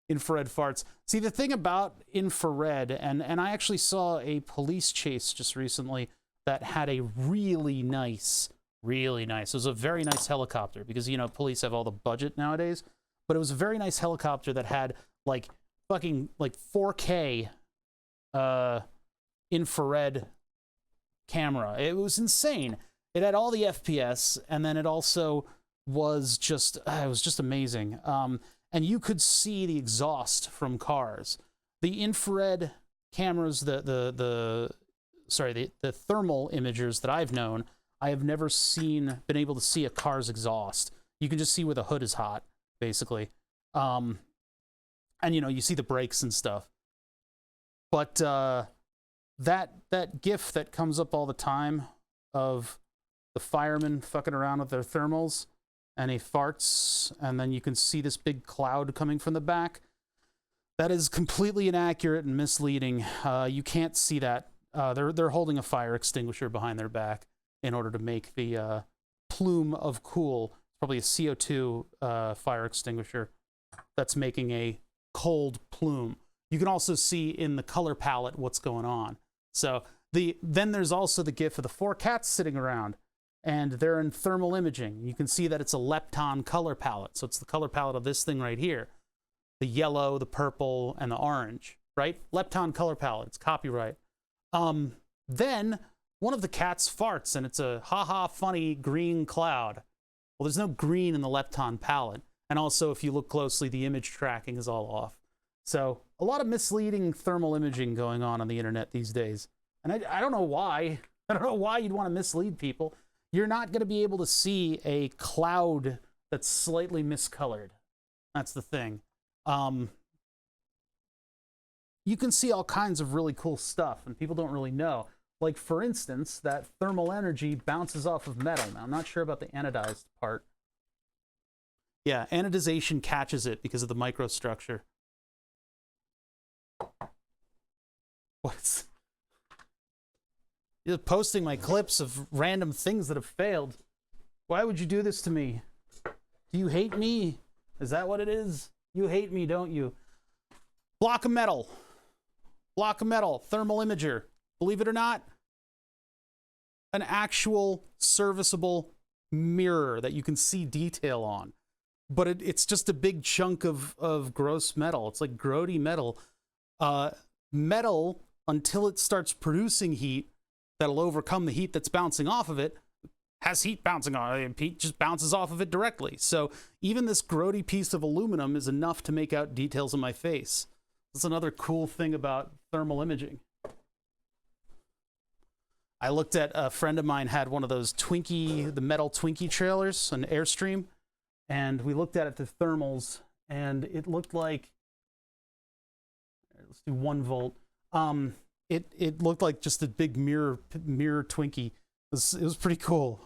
Infrared farts. See, the thing about infrared, and I actually saw a police chase just recently that had a really nice, it was a very nice helicopter because, you know, police have all the budget nowadays, but it was a very nice helicopter that had like fucking like 4K infrared camera. It was insane. It had all the FPS, and then it also was just, it was just amazing. And you could see the exhaust from cars. The infrared cameras, the thermal imagers that I've known, I have never been able to see a car's exhaust. You can just see where the hood is hot, basically. And, you know, you see the brakes and stuff. But that GIF that comes up all the time of the firemen fucking around with their thermals, and he farts, and then you can see this big cloud coming from the back. That is completely inaccurate and misleading. You can't see that. They're holding a fire extinguisher behind their back in order to make the plume of cool. Probably a CO2 fire extinguisher that's making a cold plume. You can also see in the color palette what's going on. So then there's also the GIF of the 4 cats sitting around, and they're in thermal imaging. You can see that it's a lepton color palette. So it's the color palette of this thing right here. The yellow, the purple, and the orange, right? Lepton color palette, it's copyright. Then one of the cats farts, and it's a ha-ha funny green cloud. Well, there's no green in the lepton palette. And also, if you look closely, the image tracking is all off. So a lot of misleading thermal imaging going on the internet these days. And I don't know why. I don't know why you'd want to mislead people. You're not going to be able to see a cloud that's slightly miscolored. That's the thing. You can see all kinds of really cool stuff, and people don't really know. Like, for instance, that thermal energy bounces off of metal. Now, I'm not sure about the anodized part. Yeah, anodization catches it because of the microstructure. What's... You're posting my clips of random things that have failed. Why would you do this to me? Do you hate me? Is that what it is? You hate me, don't you? Block of metal. Block of metal. Thermal imager. Believe it or not, an actual serviceable mirror that you can see detail on. But it's just a big chunk of gross metal. It's like grody metal. Metal, until it starts producing heat that'll overcome the heat that's bouncing off of it, has heat bouncing on it. Heat just bounces off of it directly. So even this grody piece of aluminum is enough to make out details in my face. That's another cool thing about thermal imaging. I looked at a friend of mine had one of those the metal Twinkie trailers, an Airstream, and we looked at it through thermals, and it looked like, let's do 1 volt. It looked like just a big mirror Twinkie. It was pretty cool.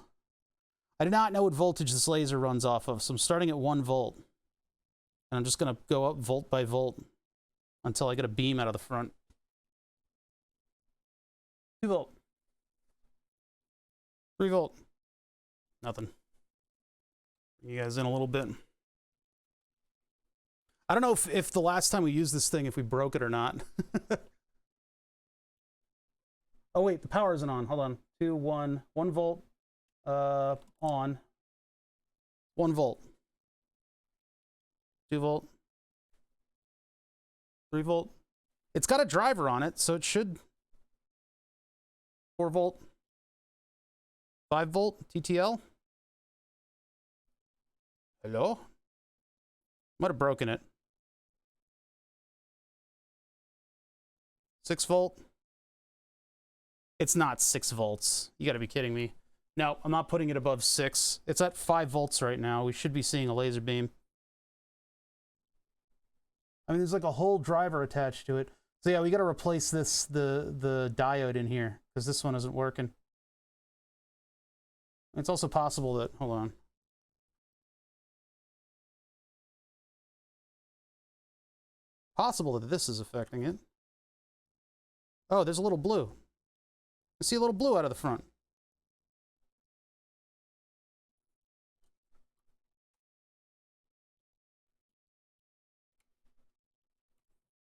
I do not know what voltage this laser runs off of, so I'm starting at 1 volt. And I'm just going to go up volt by volt until I get a beam out of the front. 2 volt. 3 volt. Nothing. You guys in a little bit. I don't know if the last time we used this thing, if we broke it or not. Oh, wait, the power isn't on. Hold on. 2, 1, 1 volt. On. 1 volt. 2 volt. 3 volt. It's got a driver on it, so it should. 4 volt. 5 volt TTL. Hello? Might have broken it. 6 volt. It's not 6 volts. You gotta be kidding me. No, I'm not putting it above 6. It's at 5 volts right now. We should be seeing a laser beam. I mean, there's like a whole driver attached to it. So yeah, we gotta replace this, the diode in here, because this one isn't working. It's also possible that, hold on. Possible that this is affecting it. Oh, there's a little blue. I see a little blue out of the front.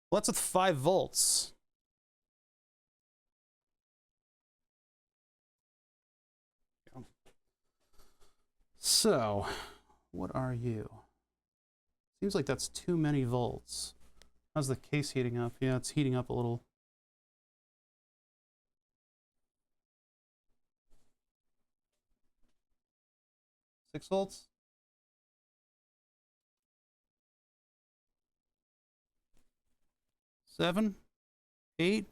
Well, that's with 5 volts. So, what are you? Seems like that's too many volts. How's the case heating up? Yeah, it's heating up a little. Six volts? Seven? 8?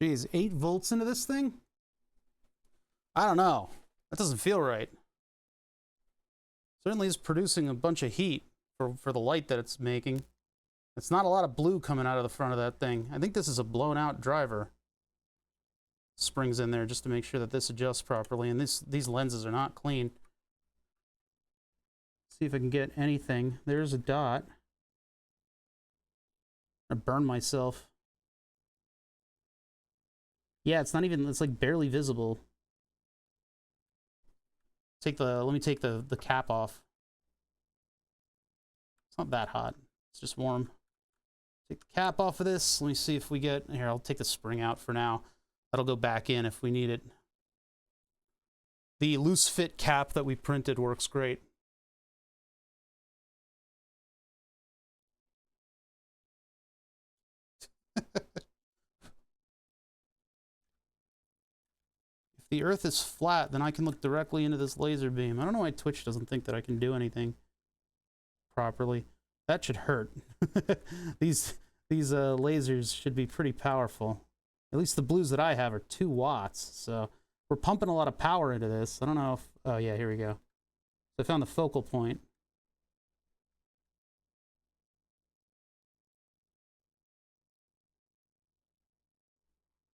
Geez, 8 volts into this thing? I don't know. That doesn't feel right. Certainly is producing a bunch of heat for the light that it's making. It's not a lot of blue coming out of the front of that thing. I think this is a blown out driver. Springs in there just to make sure that this adjusts properly, and these lenses are not clean. See if I can get anything. There's a dot. I burn myself. Yeah, it's not even, it's like barely visible. Let me take the cap off. It's not that hot. It's just warm. Take the cap off of this. Let me see if we get, here, I'll take the spring out for now. That'll go back in if we need it. The loose fit cap that we printed works great. If the Earth is flat, then I can look directly into this laser beam. I don't know why Twitch doesn't think that I can do anything properly. That should hurt. These lasers should be pretty powerful. At least the blues that I have are 2 watts, so we're pumping a lot of power into this. I don't know if, oh yeah, here we go. So I found the focal point.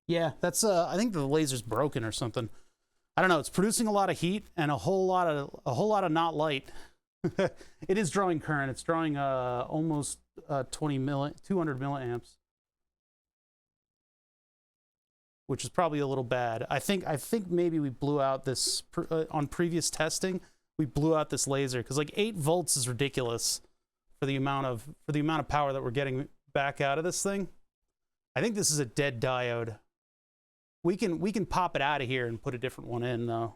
Yeah, that's I think the laser's broken or something. I don't know. It's producing a lot of heat and a whole lot of not light. It is drawing current. It's drawing almost 200 milliamps, which is probably a little bad. I think maybe we blew out this on previous testing. We blew out this laser because like 8 volts is ridiculous for the amount of power that we're getting back out of this thing. I think this is a dead diode. We can pop it out of here and put a different one in though.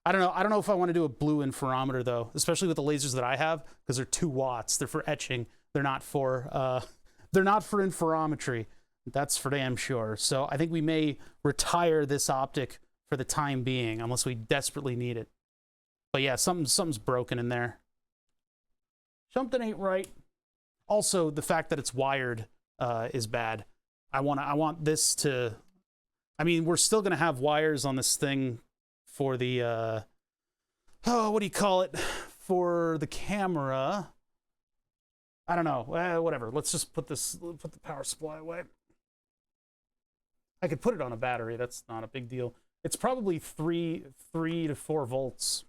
I don't know if I want to do a blue interferometer though, especially with the lasers that I have, because they're 2 watts. They're for etching. They're not for interferometry. That's for damn sure. So I think we may retire this optic for the time being, unless we desperately need it. But yeah, something's broken in there. Something ain't right. Also, the fact that it's wired is bad. I want this to... I mean, we're still going to have wires on this thing for the... oh, what do you call it? For the camera. I don't know. Whatever. Let's just put the power supply away. I could put it on a battery. That's not a big deal. It's probably 3 to 4 volts.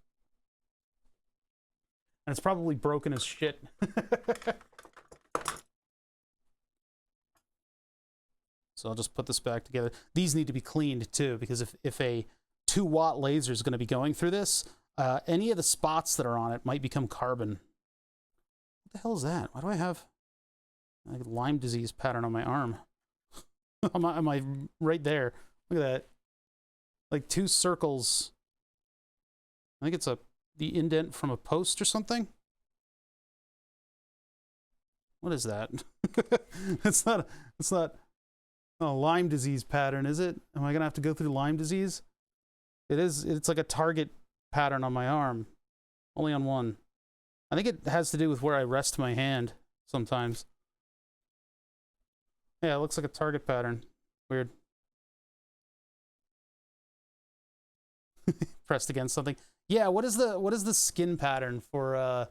And it's probably broken as shit. So I'll just put this back together. These need to be cleaned too, because if a 2-watt laser is going to be going through this, any of the spots that are on it might become carbon. What the hell is that? Why do I have like Lyme disease pattern on my arm? Am I right there? Look at that. Like 2 circles. I think it's the indent from a post or something. What is that? It's not a Lyme disease pattern, is it? Am I gonna have to go through Lyme disease? It is. It's like a target pattern on my arm. Only on one. I think it has to do with where I rest my hand sometimes. Yeah, it looks like a target pattern. Weird. Pressed against something. Yeah, what is the skin pattern for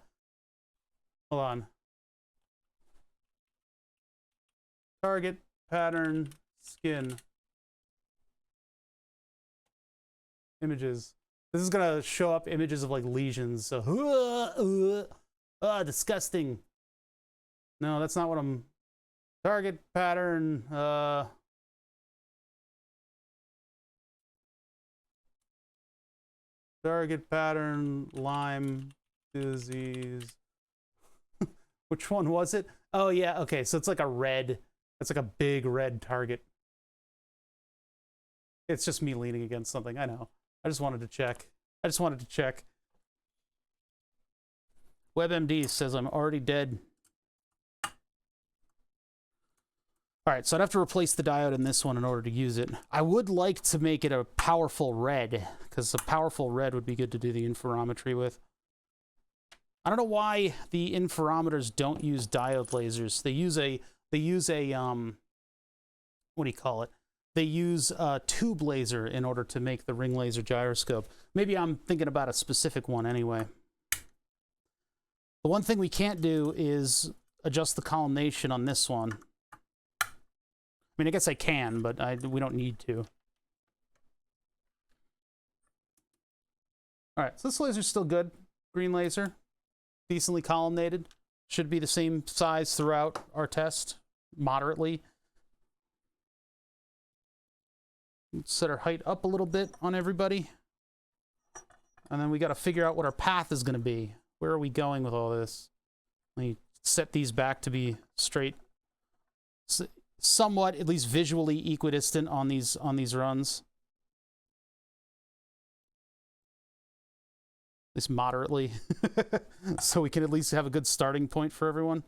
hold on. Target pattern skin images. This is gonna show up images of like lesions. So disgusting. No, that's not what I'm... Target pattern, target pattern, Lyme disease. Which one was it? Oh yeah, okay, so it's like a red, it's like a big red target. It's just me leaning against something, I know. I just wanted to check. WebMD says I'm already dead. All right, so I'd have to replace the diode in this one in order to use it. I would like to make it a powerful red, because a powerful red would be good to do the interferometry with. I don't know why the interferometers don't use diode lasers. They use a what do you call it? They use a tube laser in order to make the ring laser gyroscope. Maybe I'm thinking about a specific one anyway. The one thing we can't do is adjust the collimation on this one. I mean, I guess I can, but we don't need to. All right, so this laser's still good. Green laser, decently collimated. Should be the same size throughout our test, moderately. Let's set our height up a little bit on everybody. And then we got to figure out what our path is going to be. Where are we going with all this? Let me set these back to be straight. Somewhat, at least visually equidistant on these runs. At least moderately. So we can at least have a good starting point for everyone.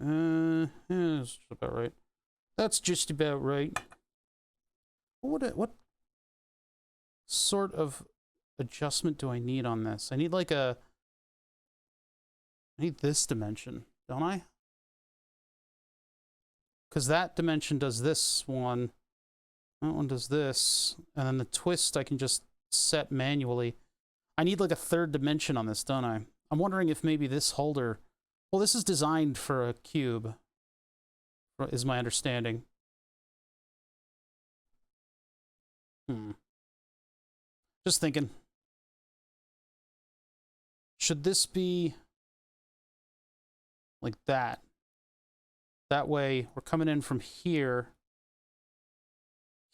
Yeah, that's just about right. That's just about right. What sort of adjustment do I need on this? I need like I need this dimension, don't I? Because that dimension does this one. That one does this. And then the twist I can just set manually. I need like a third dimension on this, don't I? I'm wondering if maybe this holder... Well, this is designed for a cube, is my understanding. Just thinking. Should this be like that? That way, we're coming in from here.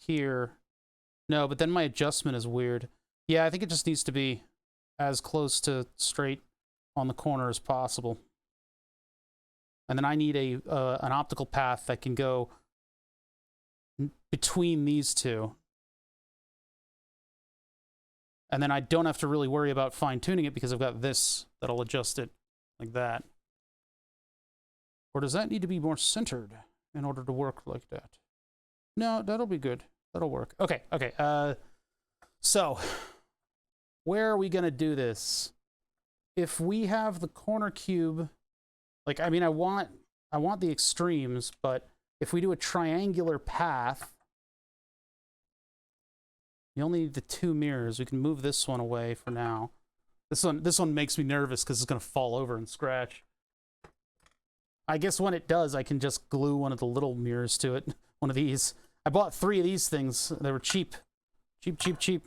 Here. No, but then my adjustment is weird. Yeah, I think it just needs to be as close to straight on the corner as possible. And then I need an optical path that can go between these two. And then I don't have to really worry about fine-tuning it because I've got this that'll adjust it like that. Or does that need to be more centered? in order to work like that. No, that'll be good. That'll work. Okay, okay. So where are we gonna do this? If we have the corner cube, like, I mean, I want the extremes, but if we do a triangular path, you only need the 2 mirrors. We can move this one away for now. This one makes me nervous because it's gonna fall over and scratch. I guess when it does, I can just glue one of the little mirrors to it. One of these. I bought 3 of these things. They were cheap. Cheap, cheap, cheap.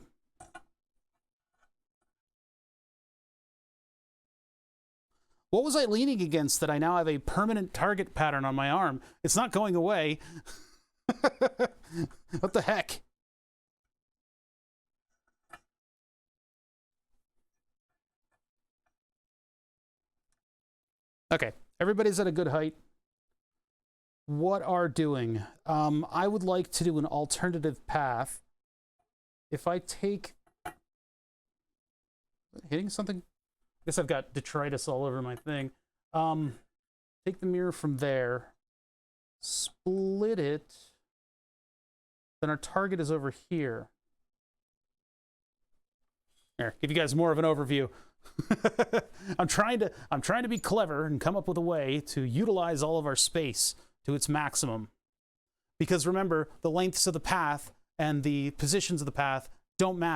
What was I leaning against that I now have a permanent target pattern on my arm? It's not going away. What the heck? Okay, everybody's at a good height. What are doing? I would like to do an alternative path. If I take... Hitting something? I guess I've got detritus all over my thing. Take the mirror from there. Split it. Then our target is over here. Here, give you guys more of an overview. I'm trying to be clever and come up with a way to utilize all of our space to its maximum. Because remember, the lengths of the path and the positions of the path don't matter.